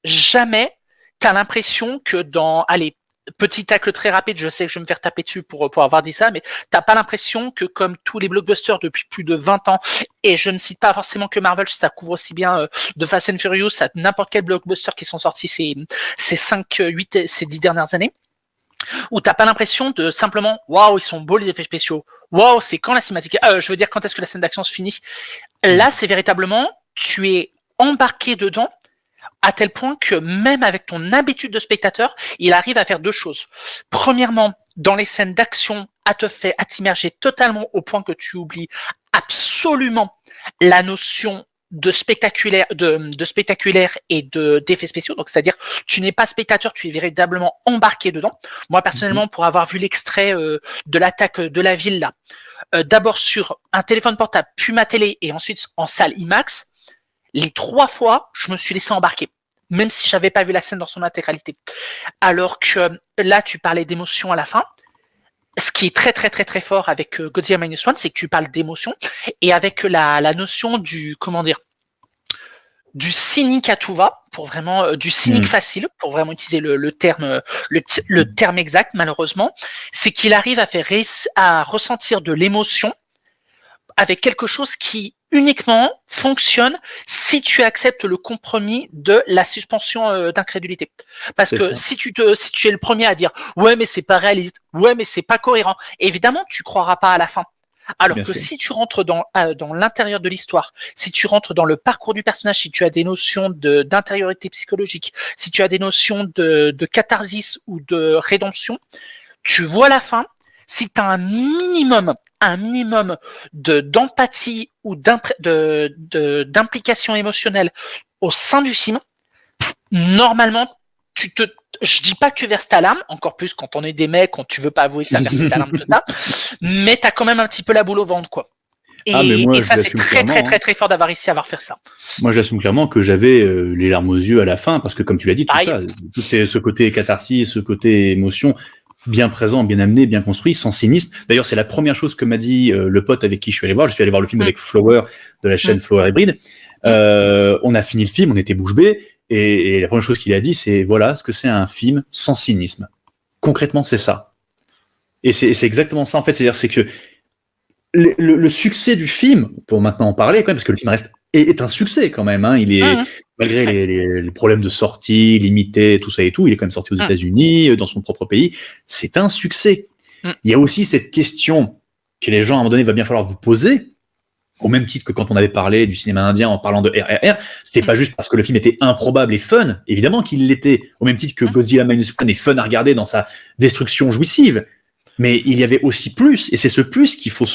jamais t'as l'impression que allez, petit tacle très rapide, je sais que je vais me faire taper dessus pour avoir dit ça, mais t'as pas l'impression que comme tous les blockbusters depuis plus de 20 ans, et je ne cite pas forcément que Marvel, ça couvre aussi bien de Fast and Furious à n'importe quel blockbuster qui sont sortis ces 10 dernières années, où t'as pas l'impression de simplement waouh, ils sont beaux les effets spéciaux, waouh, c'est quand la cinématique, je veux dire quand est-ce que la scène d'action se finit. Là, c'est véritablement, tu es embarqué dedans, à tel point que même avec ton habitude de spectateur, il arrive à faire deux choses. Premièrement, dans les scènes d'action, à t'immerger totalement au point que tu oublies absolument la notion de spectaculaire et d'effets spéciaux. Donc, c'est-à-dire, tu n'es pas spectateur, tu es véritablement embarqué dedans. Moi, personnellement, pour avoir vu l'extrait de l'attaque de la ville, là, d'abord sur un téléphone portable, puis ma télé, et ensuite en salle IMAX, les 3 fois, je me suis laissé embarquer, même si j'avais pas vu la scène dans son intégralité. Alors que là, tu parlais d'émotion à la fin. Ce qui est très très très très fort avec Godzilla Minus One, c'est que tu parles d'émotion, et avec la notion du cynique à tout va, pour vraiment du cynique facile, pour vraiment utiliser le terme exact, malheureusement, c'est qu'il arrive à ressentir de l'émotion avec quelque chose qui uniquement fonctionne si tu acceptes le compromis de la suspension d'incrédulité. Parce que si tu es le premier à dire ouais mais c'est pas réaliste, ouais mais c'est pas cohérent, évidemment tu croiras pas à la fin. Alors bien que sûr. Si tu rentres dans l'intérieur de l'histoire, si tu rentres dans le parcours du personnage, si tu as des notions d'intériorité psychologique, si tu as des notions de catharsis ou de rédemption, tu vois la fin. Si tu as un minimum d'empathie ou d'implication émotionnelle au sein du film, normalement, je dis pas que tu verses ta larme, encore plus quand on est des mecs, quand tu veux pas avouer que tu as versé ta larme, tout ça, mais tu as quand même un petit peu la boule au ventre, quoi. Et ça, c'est très, très, très, très fort d'avoir réussi à avoir fait ça. Moi, j'assume clairement que j'avais les larmes aux yeux à la fin, parce que comme tu l'as dit, tout ce côté catharsis, ce côté émotion, bien présent, bien amené, bien construit, sans cynisme. D'ailleurs, c'est la première chose que m'a dit le pote avec qui je suis allé voir. Je suis allé voir le film avec Flower de la chaîne Flower Hybrid. On a fini le film, on était bouche bée, et la première chose qu'il a dit, c'est voilà ce que c'est un film sans cynisme. Concrètement, c'est ça. Et c'est exactement ça en fait. C'est-à-dire, c'est que le succès du film, pour maintenant en parler, quand même, parce que le film est un succès quand même. Hein, il est malgré les problèmes de sortie, limités, tout ça et tout, il est quand même sorti aux États-Unis, dans son propre pays. C'est un succès. Il y a aussi cette question que les gens, à un moment donné, va bien falloir vous poser, au même titre que quand on avait parlé du cinéma indien en parlant de RRR, c'était pas juste parce que le film était improbable et fun, évidemment qu'il l'était, au même titre que Godzilla Minus One est fun à regarder dans sa destruction jouissive. Mais il y avait aussi plus, et c'est ce plus qu'il faut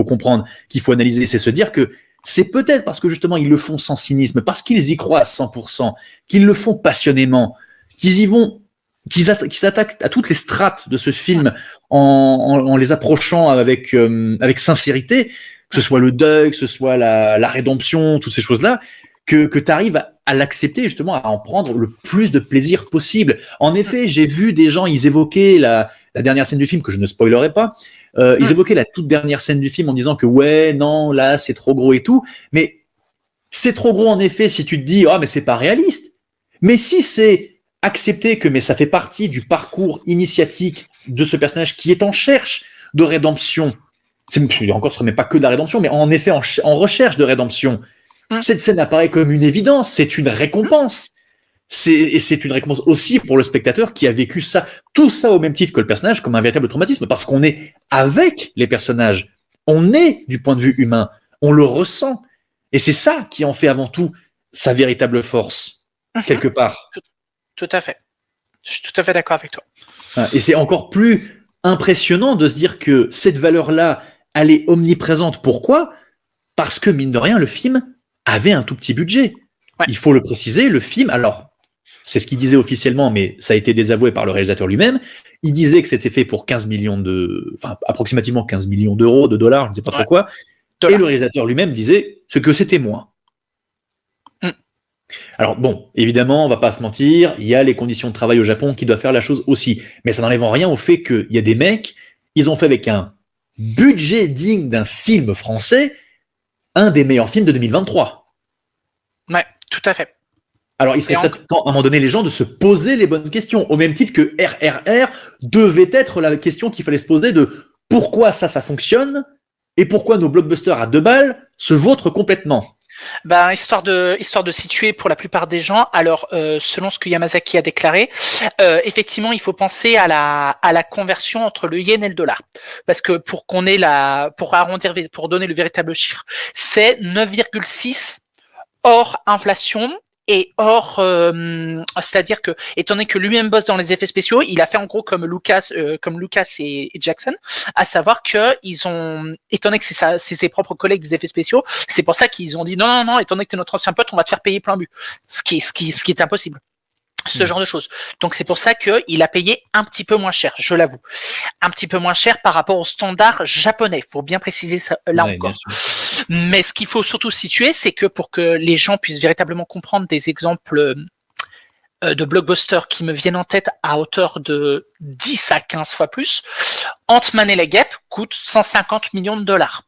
comprendre, qu'il faut analyser, c'est se dire que c'est peut-être parce que justement ils le font sans cynisme, parce qu'ils y croient à 100%, qu'ils le font passionnément, qu'ils s'attaquent à toutes les strates de ce film en les approchant avec sincérité, que ce soit le deuil, que ce soit la rédemption, toutes ces choses-là, que tu arrives à l'accepter, justement, à en prendre le plus de plaisir possible. En effet, j'ai vu des gens, ils évoquaient la dernière scène du film, que je ne spoilerai pas, ils évoquaient la toute dernière scène du film en disant que ouais, non, là, c'est trop gros et tout, mais c'est trop gros en effet si tu te dis, mais c'est pas réaliste. Mais si c'est accepter mais ça fait partie du parcours initiatique de ce personnage qui est en recherche de rédemption, encore ce n'est pas que de la rédemption, mais en effet en recherche de rédemption, cette scène apparaît comme une évidence, c'est une récompense. Et c'est une récompense aussi pour le spectateur qui a vécu ça, tout ça au même titre que le personnage, comme un véritable traumatisme, parce qu'on est avec les personnages, on est du point de vue humain, on le ressent, et c'est ça qui en fait avant tout sa véritable force, quelque part. Tout à fait. Je suis tout à fait d'accord avec toi. Et c'est encore plus impressionnant de se dire que cette valeur-là, elle est omniprésente. Pourquoi ? Parce que, mine de rien, le film avait un tout petit budget. Ouais. Il faut le préciser, le film, alors, c'est ce qu'il disait officiellement, mais ça a été désavoué par le réalisateur lui-même. Il disait que c'était fait pour approximativement 15 millions d'euros, de dollars, je ne sais pas trop quoi. Et le réalisateur lui-même disait ce que c'était moins. Alors bon, évidemment, on va pas se mentir, il y a les conditions de travail au Japon qui doivent faire la chose aussi. Mais ça n'enlève en rien au fait qu'il y a des mecs, ils ont fait avec un budget digne d'un film français, un des meilleurs films de 2023. Ouais, tout à fait. Alors, il serait peut-être temps, à un moment donné, les gens de se poser les bonnes questions, au même titre que RRR devait être la question qu'il fallait se poser de pourquoi ça fonctionne et pourquoi nos blockbusters à 2 balles se vautrent complètement. Ben, histoire de situer pour la plupart des gens, alors selon ce que Yamazaki a déclaré, effectivement il faut penser à la conversion entre le yen et le dollar, parce que pour arrondir, pour donner le véritable chiffre, c'est 9,6 hors inflation. Et hors, c'est-à-dire que, étant donné que lui-même bosse dans les effets spéciaux, il a fait en gros comme Lucas et Jackson, à savoir que ils ont, étant donné que c'est ses propres collègues des effets spéciaux, c'est pour ça qu'ils ont dit non, étant donné que t'es notre ancien pote, on va te faire payer plein but. Ce qui est impossible. Ce genre de choses. Donc c'est pour ça qu'il a payé un petit peu moins cher, je l'avoue. Un petit peu moins cher par rapport au standard japonais. Il faut bien préciser ça là encore. Mais ce qu'il faut surtout situer, c'est que pour que les gens puissent véritablement comprendre des exemples de blockbusters qui me viennent en tête à hauteur de 10 à 15 fois plus, Ant-Man et la Guêpe coûte 150 millions de dollars.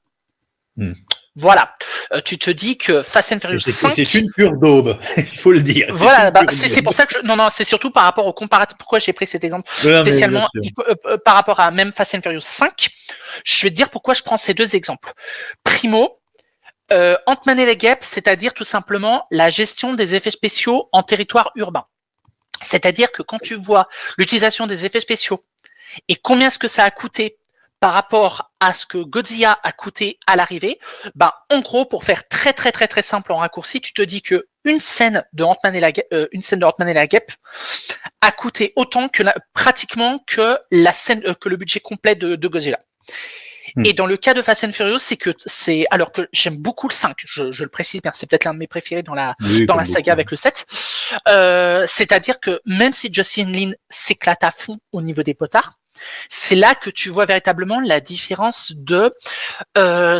Voilà, tu te dis que Fast and Furious 5... C'est une pure daube, il faut le dire. Voilà, c'est pour ça que non, c'est surtout par rapport au comparatif. Pourquoi j'ai pris cet exemple spécialement par rapport à même Fast and Furious 5. Je vais te dire pourquoi je prends ces deux exemples. Primo, Ant-Man et la Guêpe, c'est-à-dire tout simplement la gestion des effets spéciaux en territoire urbain. C'est-à-dire que quand tu vois l'utilisation des effets spéciaux et combien est-ce que ça a coûté par rapport à ce que Godzilla a coûté à l'arrivée, ben, en gros, pour faire très très très très simple en raccourci, tu te dis que une scène de Ant-Man et la Guêpe a coûté autant que pratiquement que la scène que le budget complet de Godzilla. Et dans le cas de Fast and Furious, alors que j'aime beaucoup le 5, je le précise bien, c'est peut-être l'un de mes préférés dans la saga avec le 7. C'est-à-dire que même si Jocelyn Lin s'éclate à fond au niveau des potards, c'est là que tu vois véritablement la différence de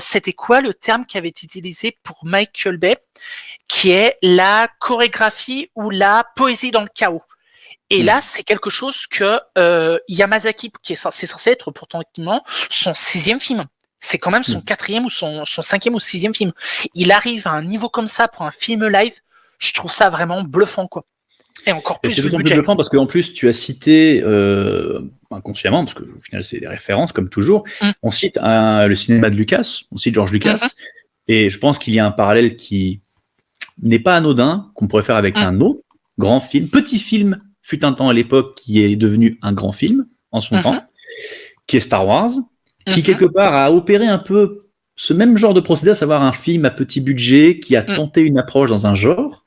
c'était quoi le terme qui avait été utilisé pour Michael Bay, qui est la chorégraphie ou la poésie dans le chaos. Et là, c'est quelque chose que Yamazaki, qui c'est censé être pourtant son 6e film. C'est quand même son 4e ou son 5e ou 6e film. Il arrive à un niveau comme ça pour un film live. Je trouve ça vraiment bluffant, quoi. Et encore plus. Et c'est d'autant plus bluffant parce qu'en plus, tu as cité inconsciemment, parce qu'au final, c'est des références, comme toujours. On cite le cinéma de Lucas, on cite George Lucas. Et je pense qu'il y a un parallèle qui n'est pas anodin, qu'on pourrait faire avec un autre grand film, petit film, fut un temps à l'époque, qui est devenu un grand film en son temps, qui est Star Wars, qui quelque part a opéré un peu ce même genre de procédé, à savoir un film à petit budget qui a tenté une approche dans un genre,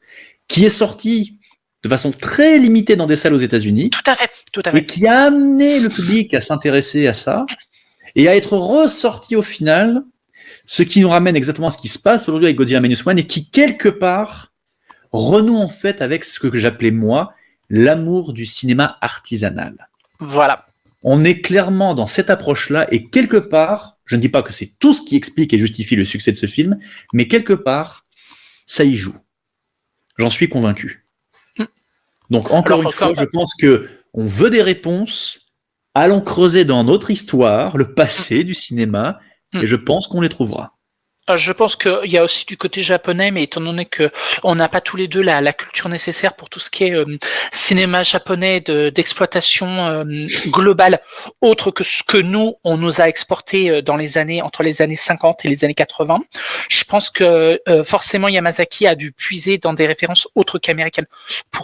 qui est sorti de façon très limitée dans des salles aux États-Unis, tout à fait. Et qui a amené le public à s'intéresser à ça et à être ressorti au final, ce qui nous ramène exactement à ce qui se passe aujourd'hui avec Godzilla Minus One et qui quelque part renoue en fait avec ce que j'appelais moi l'amour du cinéma artisanal. Voilà. On est clairement dans cette approche-là et quelque part, je ne dis pas que c'est tout ce qui explique et justifie le succès de ce film, mais quelque part, ça y joue. J'en suis convaincu. Donc encore une fois, je pense que on veut des réponses, allons creuser dans notre histoire, le passé du cinéma, et je pense qu'on les trouvera. Je pense qu'il y a aussi du côté japonais, mais étant donné que on n'a pas tous les deux la culture nécessaire pour tout ce qui est cinéma japonais d'exploitation globale, autre que ce que on nous a exporté entre les années 50 et les années 80, je pense que forcément Yamazaki a dû puiser dans des références autres qu'américaines.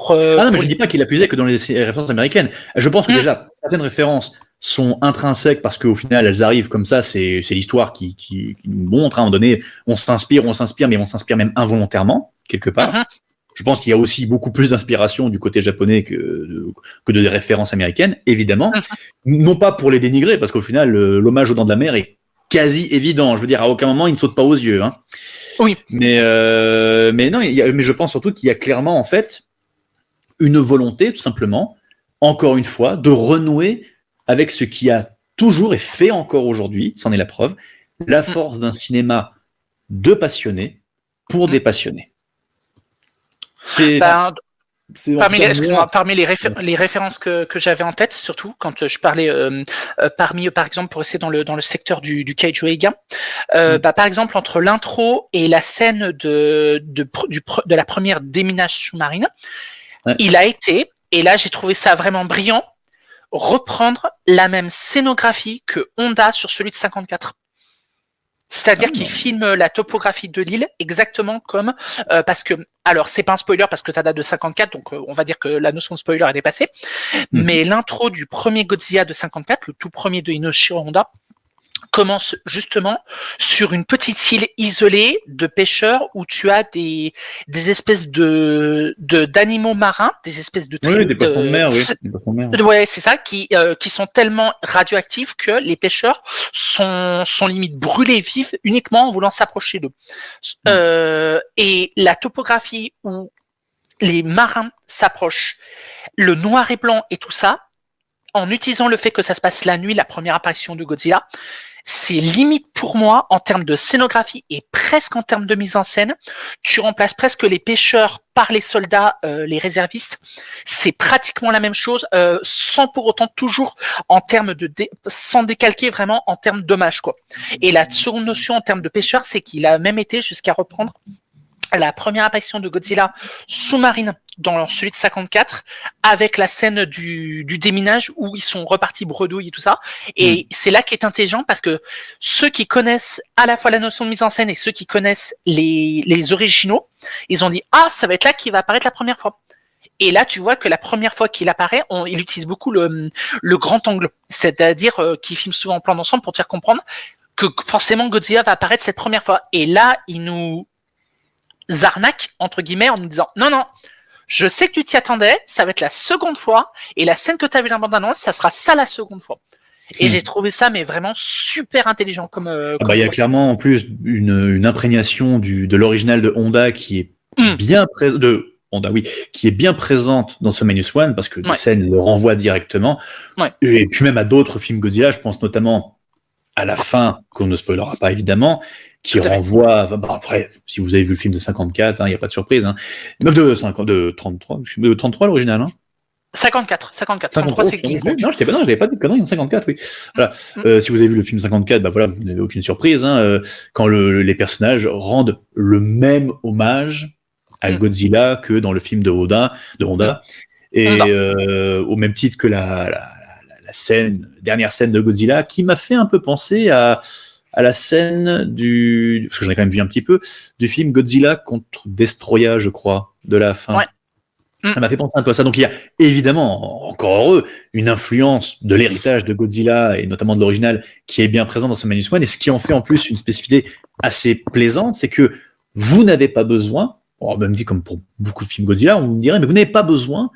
Non, mais je ne dis pas qu'il a puisé que dans les références américaines. Je pense que déjà, certaines références sont intrinsèques parce qu'au final elles arrivent comme ça, c'est l'histoire qui nous montre, à un moment donné on s'inspire, mais on s'inspire même involontairement quelque part. Je pense qu'il y a aussi beaucoup plus d'inspiration du côté japonais que de références américaines, évidemment, non pas pour les dénigrer, parce qu'au final l'hommage aux Dents de la Mer est quasi évident, je veux dire à aucun moment il ne saute pas aux yeux, hein. Oui. Mais non, mais je pense surtout qu'il y a clairement en fait une volonté tout simplement, encore une fois, de renouer avec ce qui a toujours et fait encore aujourd'hui, c'en est la preuve, la force d'un cinéma de passionnés pour des passionnés. C'est, Ben, c'est en parmi tout cas, les, excuse-moi, moi, parmi les références que j'avais en tête, surtout quand je parlais parmi eux, par exemple, pour rester dans le secteur du kaiju eiga, par exemple, entre l'intro et la scène de la première déminage sous-marine, ouais. il a été, et là j'ai trouvé ça vraiment brillant, reprendre la même scénographie que Honda sur celui de 54. C'est-à-dire qu'il filme la topographie de l'île exactement comme parce que alors c'est pas un spoiler parce que ça date de 54 donc on va dire que la notion de spoiler est dépassée, mais l'intro du premier Godzilla de 54, le tout premier de Inoshiro Honda, commence justement sur une petite île isolée de pêcheurs où tu as des espèces d'animaux marins, des espèces de Oui, des poissons de mer, oui. Des poissons de mer. Ouais, c'est ça, qui sont tellement radioactifs que les pêcheurs sont limite brûlés vifs uniquement en voulant s'approcher d'eux. Et la topographie où les marins s'approchent, le noir et blanc et tout ça, en utilisant le fait que ça se passe la nuit, la première apparition de Godzilla, c'est limite pour moi en termes de scénographie et presque en termes de mise en scène. Tu remplaces presque les pêcheurs par les soldats, les réservistes. C'est pratiquement la même chose, sans pour autant toujours en termes sans décalquer vraiment en termes d'hommage, quoi. Et la seconde notion en termes de pêcheurs, c'est qu'il a même été jusqu'à reprendre la première apparition de Godzilla sous-marine dans celui de 54 avec la scène du déminage où ils sont repartis bredouilles et tout ça. Et c'est là qui est intelligent parce que ceux qui connaissent à la fois la notion de mise en scène et ceux qui connaissent les originaux, ils ont dit « Ah, ça va être là qu'il va apparaître la première fois ». Et là, tu vois que la première fois qu'il apparaît, il utilise beaucoup le grand angle, c'est-à-dire qu'il filme souvent en plan d'ensemble pour te faire comprendre que forcément Godzilla va apparaître cette première fois. Et là, il nous arnaque, entre guillemets, en nous disant non, je sais que tu t'y attendais, ça va être la seconde fois, et la scène que tu as vue dans la bande-annonce, ça sera ça la seconde fois. Et j'ai trouvé ça, mais vraiment super intelligent comme. Il y a clairement en plus une imprégnation de l'original de Honda qui est bien présente, qui est bien présente dans ce Minus One parce que les scènes le renvoient directement. Et puis même à d'autres films Godzilla, je pense notamment à la fin, qu'on ne spoilera pas évidemment, qui renvoie. Après, si vous avez vu le film de 54, il n'y a pas de surprise. De 33 l'original. 54. 33, c'est qui? Non, je n'avais pas dit de conneries, 54, oui. Voilà. Si vous avez vu le film 54, voilà, vous n'avez aucune surprise. Quand les personnages rendent le même hommage à Godzilla que dans le film de Honda. Et au même titre que la dernière scène de Godzilla, qui m'a fait un peu penser à la scène parce que j'en ai quand même vu un petit peu, du film Godzilla contre Destroya, je crois, de la fin. Ça m'a fait penser un peu à ça. Donc il y a évidemment, encore heureux, une influence de l'héritage de Godzilla, et notamment de l'original, qui est bien présent dans ce Minus One, et ce qui en fait en plus une spécificité assez plaisante, c'est que vous n'avez pas besoin, même dit comme pour beaucoup de films Godzilla, on vous dirait, mais vous n'avez pas besoin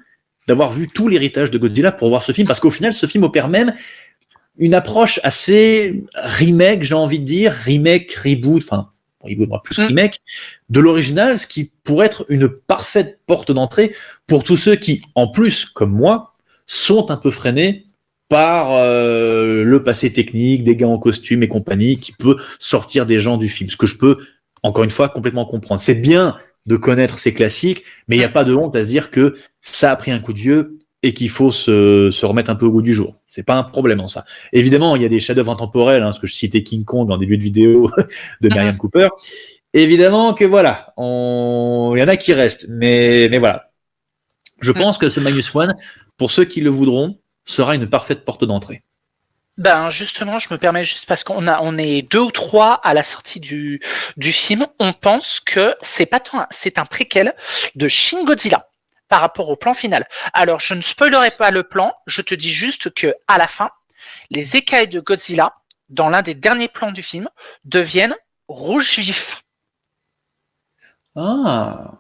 d'avoir vu tout l'héritage de Godzilla pour voir ce film, parce qu'au final, ce film opère même une approche assez remake, j'ai envie de dire, remake, reboot, remake, de l'original, ce qui pourrait être une parfaite porte d'entrée pour tous ceux qui, en plus, comme moi, sont un peu freinés par le passé technique, des gars en costume et compagnie, qui peut sortir des gens du film. Ce que je peux, encore une fois, complètement comprendre. C'est bien de connaître ces classiques, mais il n'y a pas de honte à se dire que ça a pris un coup de vieux et qu'il faut se remettre un peu au goût du jour. C'est pas un problème en ça. Évidemment, il y a des chefs-d'œuvre intemporels, parce que je citais King Kong en début de vidéo de Merian Cooper. Évidemment que voilà, il y en a qui restent, mais voilà. Je pense que ce Minus One, pour ceux qui le voudront, sera une parfaite porte d'entrée. Justement, je me permets juste parce on est 2 ou 3 à la sortie du film. On pense que c'est un préquel de Shin Godzilla par rapport au plan final. Alors, je ne spoilerai pas le plan. Je te dis juste que à la fin, les écailles de Godzilla, dans l'un des derniers plans du film, deviennent rouge vif. Ah.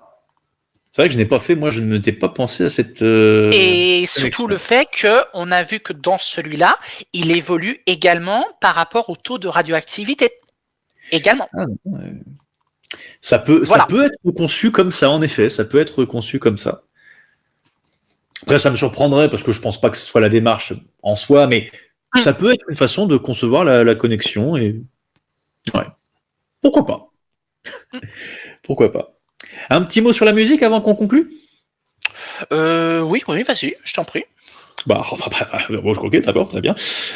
C'est vrai que je n'ai pas fait, moi je ne t'ai pas pensé à cette. Et surtout le fait qu'on a vu que dans celui-là, il évolue également par rapport au taux de radioactivité. Également. Ça peut être conçu comme ça, en effet. Ça peut être conçu comme ça. Après, ça me surprendrait parce que je pense pas que ce soit la démarche en soi, mais ça peut être une façon de concevoir la connexion. Et ouais. Pourquoi pas. Pourquoi pas. Un petit mot sur la musique avant qu'on conclue? Oui, vas-y, je t'en prie. Bon, ok, d'abord, très bien.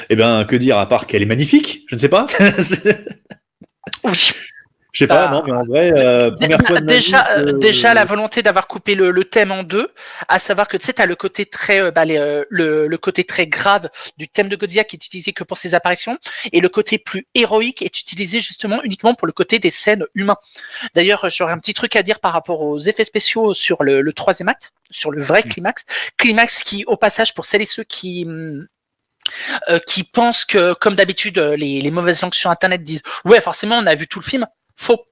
Eh bien, que dire à part qu'elle est magnifique? Je ne sais pas. Oui. Je sais pas, non, mais en vrai, première fois de ma vie Déjà, la volonté d'avoir coupé le thème en deux, à savoir que tu sais, t'as le côté très, le côté très grave du thème de Godzilla qui est utilisé que pour ses apparitions, et le côté plus héroïque est utilisé justement uniquement pour le côté des scènes humains. D'ailleurs, j'aurais un petit truc à dire par rapport aux effets spéciaux sur le troisième acte, sur le vrai climax qui, au passage, pour celles et ceux qui pensent que, comme d'habitude, les mauvaises langues sur Internet disent « Ouais, forcément, on a vu tout le film ». Faux.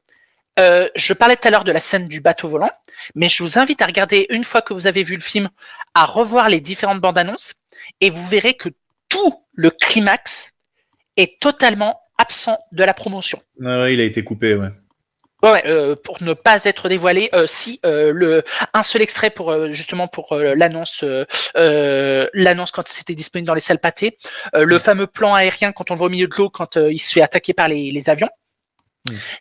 Je parlais tout à l'heure de la scène du bateau volant, mais je vous invite à regarder, une fois que vous avez vu le film, à revoir les différentes bandes annonces, et vous verrez que tout le climax est totalement absent de la promotion. Ouais, il a été coupé, ouais. Pour ne pas être dévoilé, un seul extrait pour justement pour l'annonce quand c'était disponible dans les salles pâtées, le fameux plan aérien quand on le voit au milieu de l'eau quand il se fait attaquer par les avions.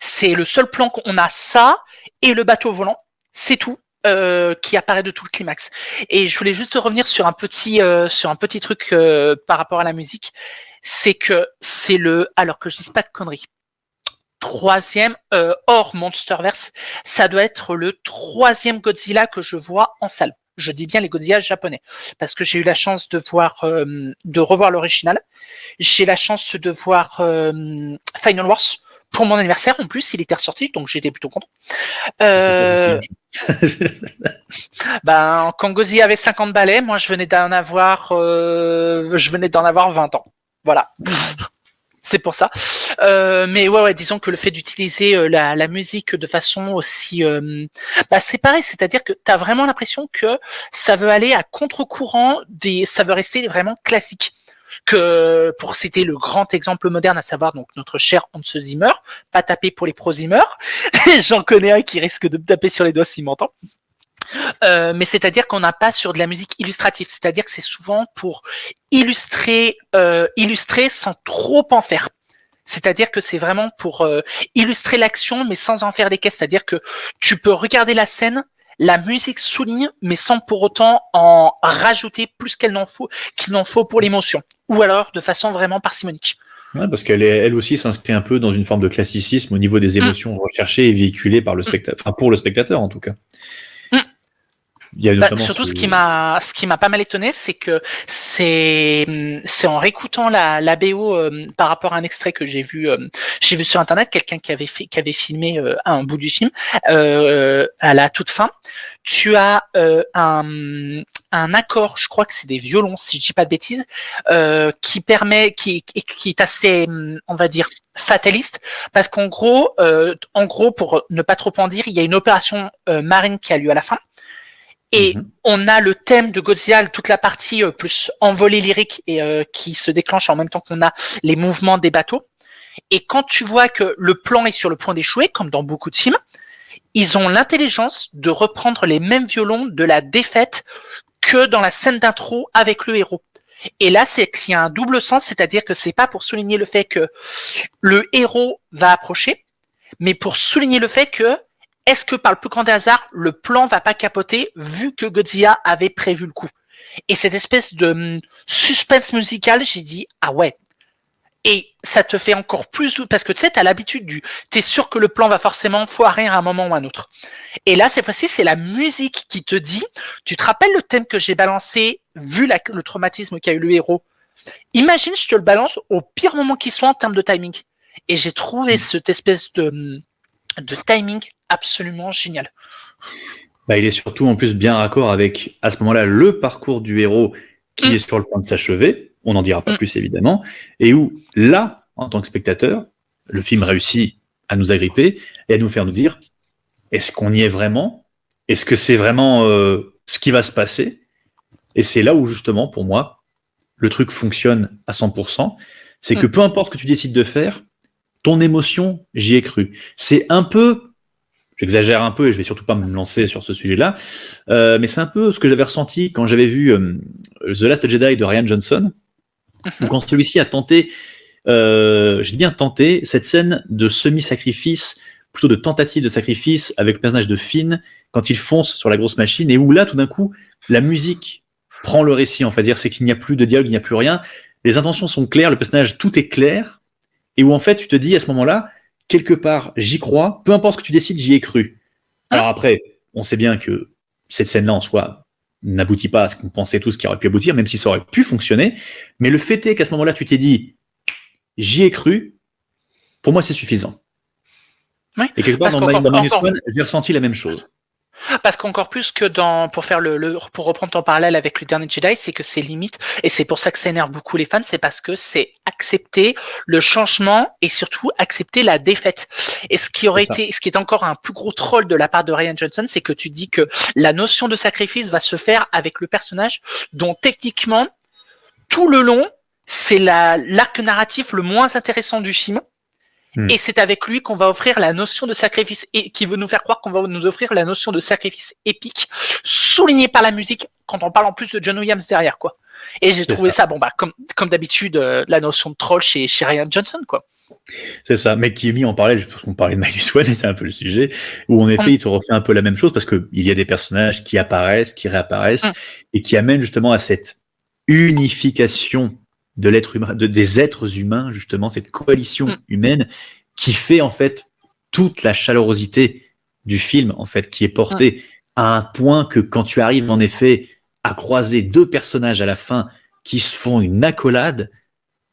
C'est le seul plan qu'on a, ça et le bateau volant, c'est tout. Qui apparaît de tout le climax. Et je voulais juste revenir sur un petit truc par rapport à la musique, c'est que c'est alors que je dise pas de conneries, troisième hors Monsterverse, ça doit être le troisième Godzilla que je vois en salle. Je dis bien les Godzilla japonais, parce que j'ai eu la chance de revoir l'original. J'ai la chance de voir Final Wars pour mon anniversaire. En plus, il était ressorti, donc j'étais plutôt content. Quand Godzilla avait 50 balais, moi je venais d'en avoir 20 ans. Voilà. C'est pour ça. Mais ouais, disons que le fait d'utiliser la musique de façon aussi... c'est pareil, c'est-à-dire que t'as vraiment l'impression que ça veut aller à contre-courant, ça veut rester vraiment classique. Que pour citer le grand exemple moderne, à savoir donc notre cher Hans Zimmer, pas taper pour les pros Zimmer, j'en connais un qui risque de me taper sur les doigts s'il m'entend. Mais c'est-à-dire qu'on n'a pas sur de la musique illustrative, c'est-à-dire que c'est souvent pour illustrer sans trop en faire. C'est-à-dire que c'est vraiment pour illustrer l'action, mais sans en faire des caisses. C'est-à-dire que tu peux regarder la scène, la musique souligne, mais sans pour autant en rajouter plus qu'il n'en faut pour l'émotion. Ou alors de façon vraiment parcimonique. Ouais, parce qu'elle elle aussi s'inscrit un peu dans une forme de classicisme au niveau des émotions recherchées et véhiculées par le spectateur, enfin pour le spectateur en tout cas. Il y a notamment surtout ce qui m'a pas mal étonné, c'est que c'est en réécoutant la BO par rapport à un extrait que j'ai vu sur internet, quelqu'un qui avait filmé un bout du film à la toute fin. Tu as un accord, je crois que c'est des violons si je dis pas de bêtises, qui est assez, on va dire, fataliste, parce qu'en gros pour ne pas trop en dire, il y a une opération marine qui a lieu à la fin. Et on a le thème de Godzilla, toute la partie plus envolée lyrique et qui se déclenche en même temps qu'on a les mouvements des bateaux. Et quand tu vois que le plan est sur le point d'échouer, comme dans beaucoup de films, ils ont l'intelligence de reprendre les mêmes violons de la défaite que dans la scène d'intro avec le héros. Et là, c'est qu'il y a un double sens, c'est-à-dire que c'est pas pour souligner le fait que le héros va approcher, mais pour souligner le fait que est-ce que par le plus grand des hasards, le plan va pas capoter vu que Godzilla avait prévu le coup? Et cette espèce de suspense musical, j'ai dit, ah ouais. Et ça te fait encore plus doute, parce que tu sais, t'as l'habitude t'es sûr que le plan va forcément foirer à un moment ou à un autre. Et là, cette fois-ci, c'est la musique qui te dit, tu te rappelles le thème que j'ai balancé, vu le traumatisme qu'a eu le héros? Imagine, je te le balance au pire moment qui soit en termes de timing. Et j'ai trouvé cette espèce de timing absolument génial. Il est surtout en plus bien raccord avec, à ce moment-là, le parcours du héros qui est sur le point de s'achever, on n'en dira pas plus évidemment, et où, là, en tant que spectateur, le film réussit à nous agripper et à nous faire nous dire, est-ce qu'on y est vraiment? Est-ce que c'est vraiment ce qui va se passer? Et c'est là où, justement, pour moi, le truc fonctionne à 100%, c'est que peu importe ce que tu décides de faire, ton émotion, j'y ai cru. C'est un peu... J'exagère un peu et je vais surtout pas me lancer sur ce sujet-là, mais c'est un peu ce que j'avais ressenti quand j'avais vu The Last Jedi de Rian Johnson, où quand celui-ci a tenté, je dis bien tenté, cette scène de semi-sacrifice plutôt de tentative de sacrifice avec le personnage de Finn quand il fonce sur la grosse machine et où là, tout d'un coup, la musique prend le récit, en fait. C'est qu'il n'y a plus de dialogue, il n'y a plus rien. Les intentions sont claires, le personnage, tout est clair. Et où, en fait, tu te dis à ce moment-là, quelque part, j'y crois. Peu importe ce que tu décides, j'y ai cru. Alors après, on sait bien que cette scène-là, en soi, n'aboutit pas à ce qu'on pensait tous qui aurait pu aboutir, même si ça aurait pu fonctionner. Mais le fait est qu'à ce moment-là, tu t'es dit, j'y ai cru. Pour moi, c'est suffisant. Oui, et quelque part, dans Minus One, j'ai ressenti la même chose. Parce qu'encore plus que pour reprendre ton parallèle avec le dernier Jedi, c'est que c'est limite, et c'est pour ça que ça énerve beaucoup les fans, c'est parce que c'est accepter le changement et surtout accepter la défaite. Et ce qui est encore un plus gros troll de la part de Rian Johnson, c'est que tu dis que la notion de sacrifice va se faire avec le personnage dont techniquement, tout le long, c'est l'arc narratif le moins intéressant du film. Et c'est avec lui qu'on va offrir la notion de sacrifice et qui veut nous faire croire qu'on va nous offrir la notion de sacrifice épique, souligné par la musique quand on parle en plus de John Williams derrière, quoi. Et j'ai trouvé ça, comme d'habitude, la notion de troll chez Rian Johnson, quoi. C'est ça, mais qui est mis en parallèle, parce qu'on parlait de Minus One et c'est un peu le sujet, où en effet il te refait un peu la même chose parce qu'il y a des personnages qui apparaissent, qui réapparaissent et qui amènent justement à cette unification de l'être humain, des êtres humains, justement, cette coalition humaine qui fait en fait toute la chaleurosité du film, en fait, qui est portée à un point que quand tu arrives en effet à croiser deux personnages à la fin qui se font une accolade,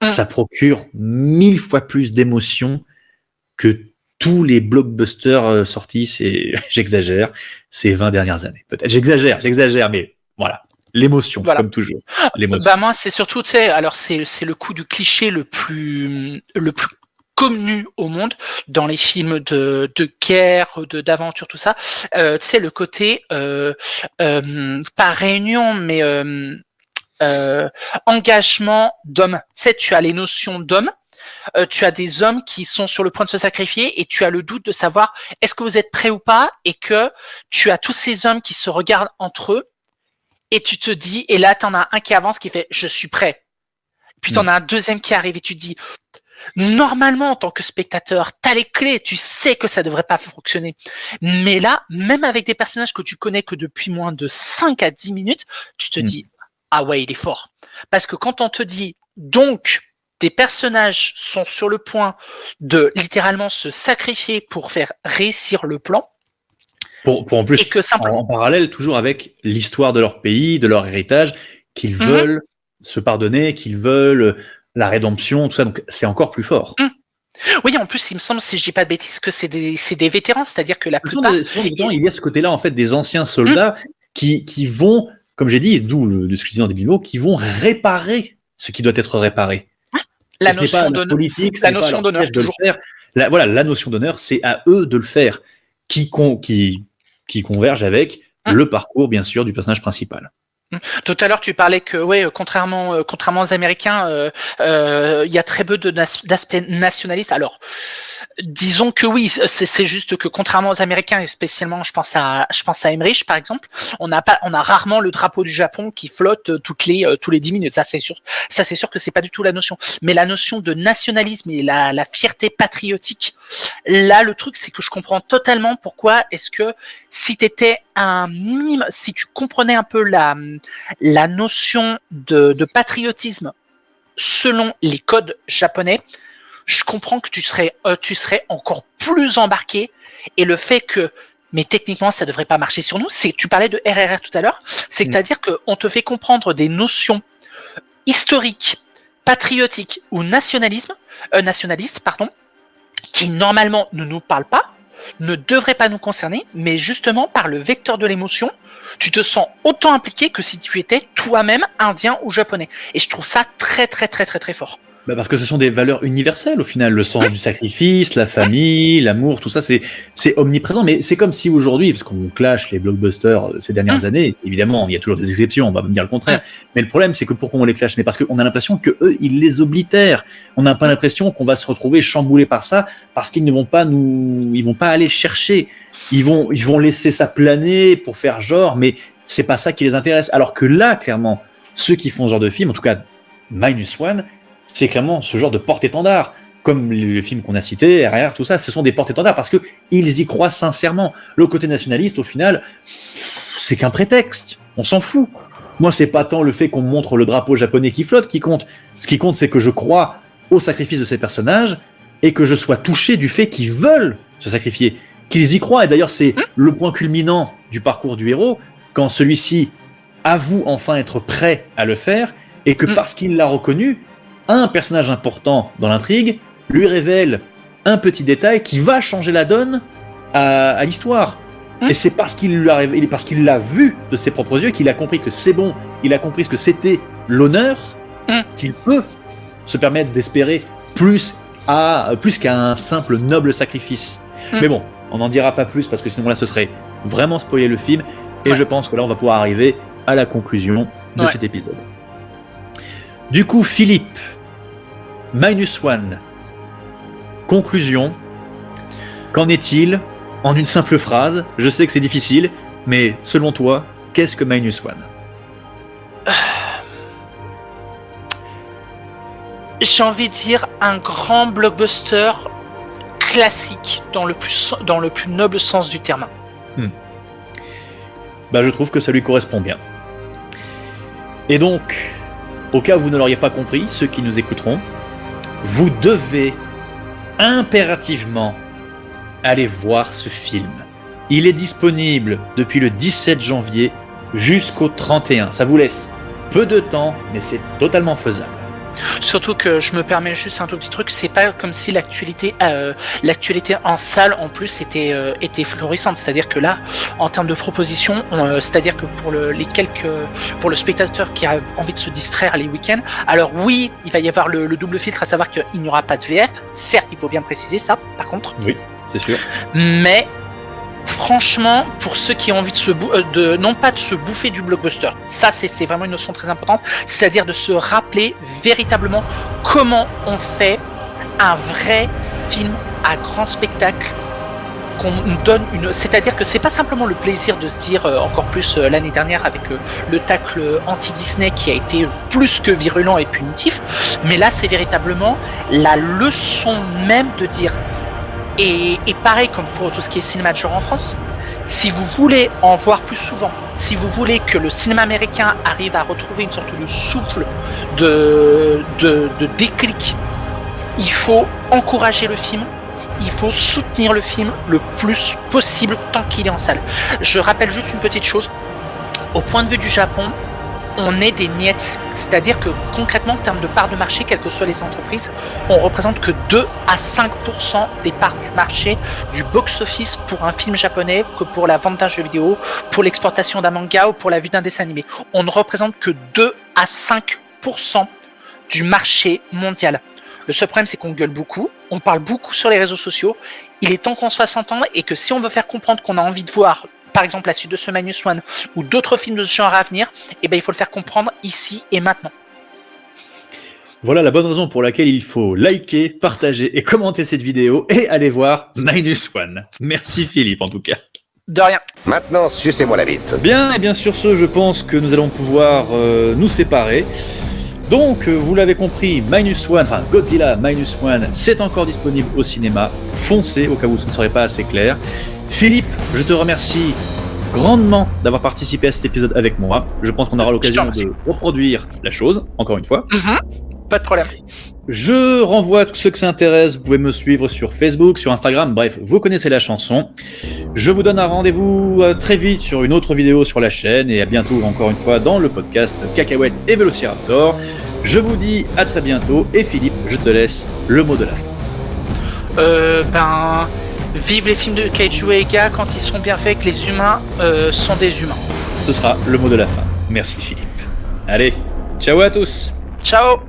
ça procure 1000 fois plus d'émotion que tous les blockbusters sortis, j'exagère, ces 20 dernières années, peut-être. J'exagère, mais voilà. L'émotion, comme toujours. Moi, c'est surtout, tu sais, alors c'est le coup du cliché le plus connu au monde dans les films de guerre, d'aventure, tout ça. Tu sais, le côté pas réunion, mais engagement d'hommes. Tu sais, tu as les notions d'hommes. Tu as des hommes qui sont sur le point de se sacrifier et tu as le doute de savoir est-ce que vous êtes prêts ou pas, et que tu as tous ces hommes qui se regardent entre eux. Et tu te dis, et là, t'en as un qui avance qui fait « je suis prêt ». Puis t'en as un deuxième qui arrive et tu te dis, normalement, en tant que spectateur, t'as les clés, tu sais que ça devrait pas fonctionner. Mais là, même avec des personnages que tu connais que depuis moins de 5 à 10 minutes, tu te dis « ah ouais, il est fort ». Parce que quand on te dit « donc, des personnages sont sur le point de littéralement se sacrifier pour faire réussir le plan », pour en plus, en parallèle, toujours avec l'histoire de leur pays, de leur héritage, qu'ils veulent se pardonner, qu'ils veulent la rédemption, tout ça, donc c'est encore plus fort. Oui, en plus, il me semble, si je dis pas de bêtises, que c'est des vétérans, c'est-à-dire que la plupart... il y a ce côté-là, en fait, des anciens soldats qui vont, comme j'ai dit, d'où ce que je disais en début de vidéo, qui vont réparer ce qui doit être réparé. La notion d'honneur, politique, la notion d'honneur, toujours. La notion d'honneur, c'est à eux de le faire, qui converge avec le parcours, bien sûr, du personnage principal. Tout à l'heure, tu parlais que, contrairement aux Américains, il y a très peu d'aspect nationaliste. Alors, disons que oui, c'est juste que contrairement aux Américains, et spécialement, je pense à Emmerich, par exemple, on a rarement le drapeau du Japon qui flotte tous les 10 minutes. Ça, c'est sûr que c'est pas du tout la notion. Mais la notion de nationalisme et la fierté patriotique, là, le truc, c'est que je comprends totalement pourquoi est-ce que si t'étais un minimum, si tu comprenais un peu la notion de patriotisme selon les codes japonais, je comprends que tu serais encore plus embarqué, et le fait que, mais techniquement ça devrait pas marcher sur nous, tu parlais de RRR tout à l'heure, c'est-à-dire qu'on te fait comprendre des notions historiques, patriotiques ou nationalistes, qui normalement ne nous parlent pas, ne devraient pas nous concerner, mais justement par le vecteur de l'émotion, tu te sens autant impliqué que si tu étais toi-même indien ou japonais. Et je trouve ça très très très très très fort. Parce que ce sont des valeurs universelles au final, le sens du sacrifice, la famille, l'amour, tout ça c'est omniprésent, mais c'est comme si aujourd'hui, parce qu'on clash les blockbusters ces dernières années, évidemment il y a toujours des exceptions, on va me dire le contraire, mais le problème c'est que pourquoi on les clash? Mais parce qu'on a l'impression que eux ils les oblitèrent, on n'a pas l'impression qu'on va se retrouver chamboulé par ça, parce qu'ils ne vont pas ils vont pas aller chercher, ils vont laisser ça planer pour faire genre, mais c'est pas ça qui les intéresse, alors que là clairement, ceux qui font ce genre de film, en tout cas Minus One, c'est clairement ce genre de porte-étendard. comme le film qu'on a cité, RR, tout ça, ce sont des porte-étendards parce qu'ils y croient sincèrement. Le côté nationaliste, au final, c'est qu'un prétexte. On s'en fout. Moi, c'est pas tant le fait qu'on montre le drapeau japonais qui flotte qui compte. Ce qui compte, c'est que je crois au sacrifice de ces personnages et que je sois touché du fait qu'ils veulent se sacrifier, qu'ils y croient. Et d'ailleurs, c'est le point culminant du parcours du héros, quand celui-ci avoue enfin être prêt à le faire et que parce qu'il l'a reconnu, un personnage important dans l'intrigue lui révèle un petit détail qui va changer la donne à l'histoire. Et c'est parce qu'il l'a vu de ses propres yeux, qu'il a compris que c'est bon, il a compris ce que c'était l'honneur, qu'il peut se permettre d'espérer plus qu'à un simple noble sacrifice. Mais bon, on n'en dira pas plus parce que sinon là ce serait vraiment spoiler le film, et je pense que là on va pouvoir arriver à la conclusion de cet épisode. Du coup, Philippe, Minus One, conclusion, qu'en est-il en une simple phrase? Je sais que c'est difficile, mais selon toi, qu'est-ce que Minus One? J'ai envie de dire un grand blockbuster classique dans le plus noble sens du terme. Bah, je trouve que ça lui correspond bien. Et donc, au cas où vous ne l'auriez pas compris, ceux qui nous écouteront, vous devez impérativement aller voir ce film. Il est disponible depuis le 17 janvier jusqu'au 31. Ça vous laisse peu de temps, mais c'est totalement faisable. Surtout que je me permets juste un tout petit truc, c'est pas comme si l'actualité en salle en plus était florissante. C'est-à-dire que là, en termes de propositions, c'est-à-dire que pour le spectateur qui a envie de se distraire les week-ends, alors oui, il va y avoir le double filtre, à savoir qu'il n'y aura pas de VF. Certes, il faut bien préciser ça, par contre. Oui, c'est sûr. Mais franchement, pour ceux qui ont envie non pas de se bouffer du blockbuster, ça c'est vraiment une notion très importante, c'est-à-dire de se rappeler véritablement comment on fait un vrai film à grand spectacle, qu'on donne c'est-à-dire que c'est pas simplement le plaisir de se dire, encore plus l'année dernière avec le tacle anti-Disney qui a été plus que virulent et punitif, mais là c'est véritablement la leçon même de dire. Et pareil comme pour tout ce qui est cinéma de genre en France, si vous voulez en voir plus souvent, si vous voulez que le cinéma américain arrive à retrouver une sorte de souffle de déclic, il faut encourager le film, il faut soutenir le film le plus possible tant qu'il est en salle. Je rappelle juste une petite chose, au point de vue du Japon, on est des miettes, c'est-à-dire que concrètement en termes de parts de marché, quelles que soient les entreprises, on représente que 2 à 5% des parts du marché du box-office pour un film japonais, que pour la vente d'un jeu vidéo, pour l'exportation d'un manga ou pour la vue d'un dessin animé. On ne représente que 2 à 5% du marché mondial. Le seul problème, c'est qu'on gueule beaucoup, on parle beaucoup sur les réseaux sociaux, il est temps qu'on se fasse entendre et que si on veut faire comprendre qu'on a envie de voir par exemple la suite de ce Minus One ou d'autres films de ce genre à venir, eh ben, il faut le faire comprendre ici et maintenant. Voilà la bonne raison pour laquelle il faut liker, partager et commenter cette vidéo et aller voir Minus One. Merci Philippe en tout cas. De rien. Maintenant, sucez-moi la bite. Bien, et bien sur ce, je pense que nous allons pouvoir nous séparer. Donc, vous l'avez compris, Godzilla Minus One, c'est encore disponible au cinéma. Foncez au cas où ce ne serait pas assez clair. Philippe, je te remercie grandement d'avoir participé à cet épisode avec moi. Je pense qu'on aura l'occasion de reproduire la chose, encore une fois. Pas de problème. Je renvoie à tous ceux que ça intéresse, vous pouvez me suivre sur Facebook, sur Instagram, bref, vous connaissez la chanson. Je vous donne un rendez-vous très vite sur une autre vidéo sur la chaîne et à bientôt encore une fois dans le podcast Cacahuètes et Vélociraptor. Je vous dis à très bientôt et Philippe, je te laisse le mot de la fin. Vive les films de Kaiju Eiga quand ils sont bien faits, que les humains sont des humains. Ce sera le mot de la fin. Merci Philippe. Allez, ciao à tous. Ciao.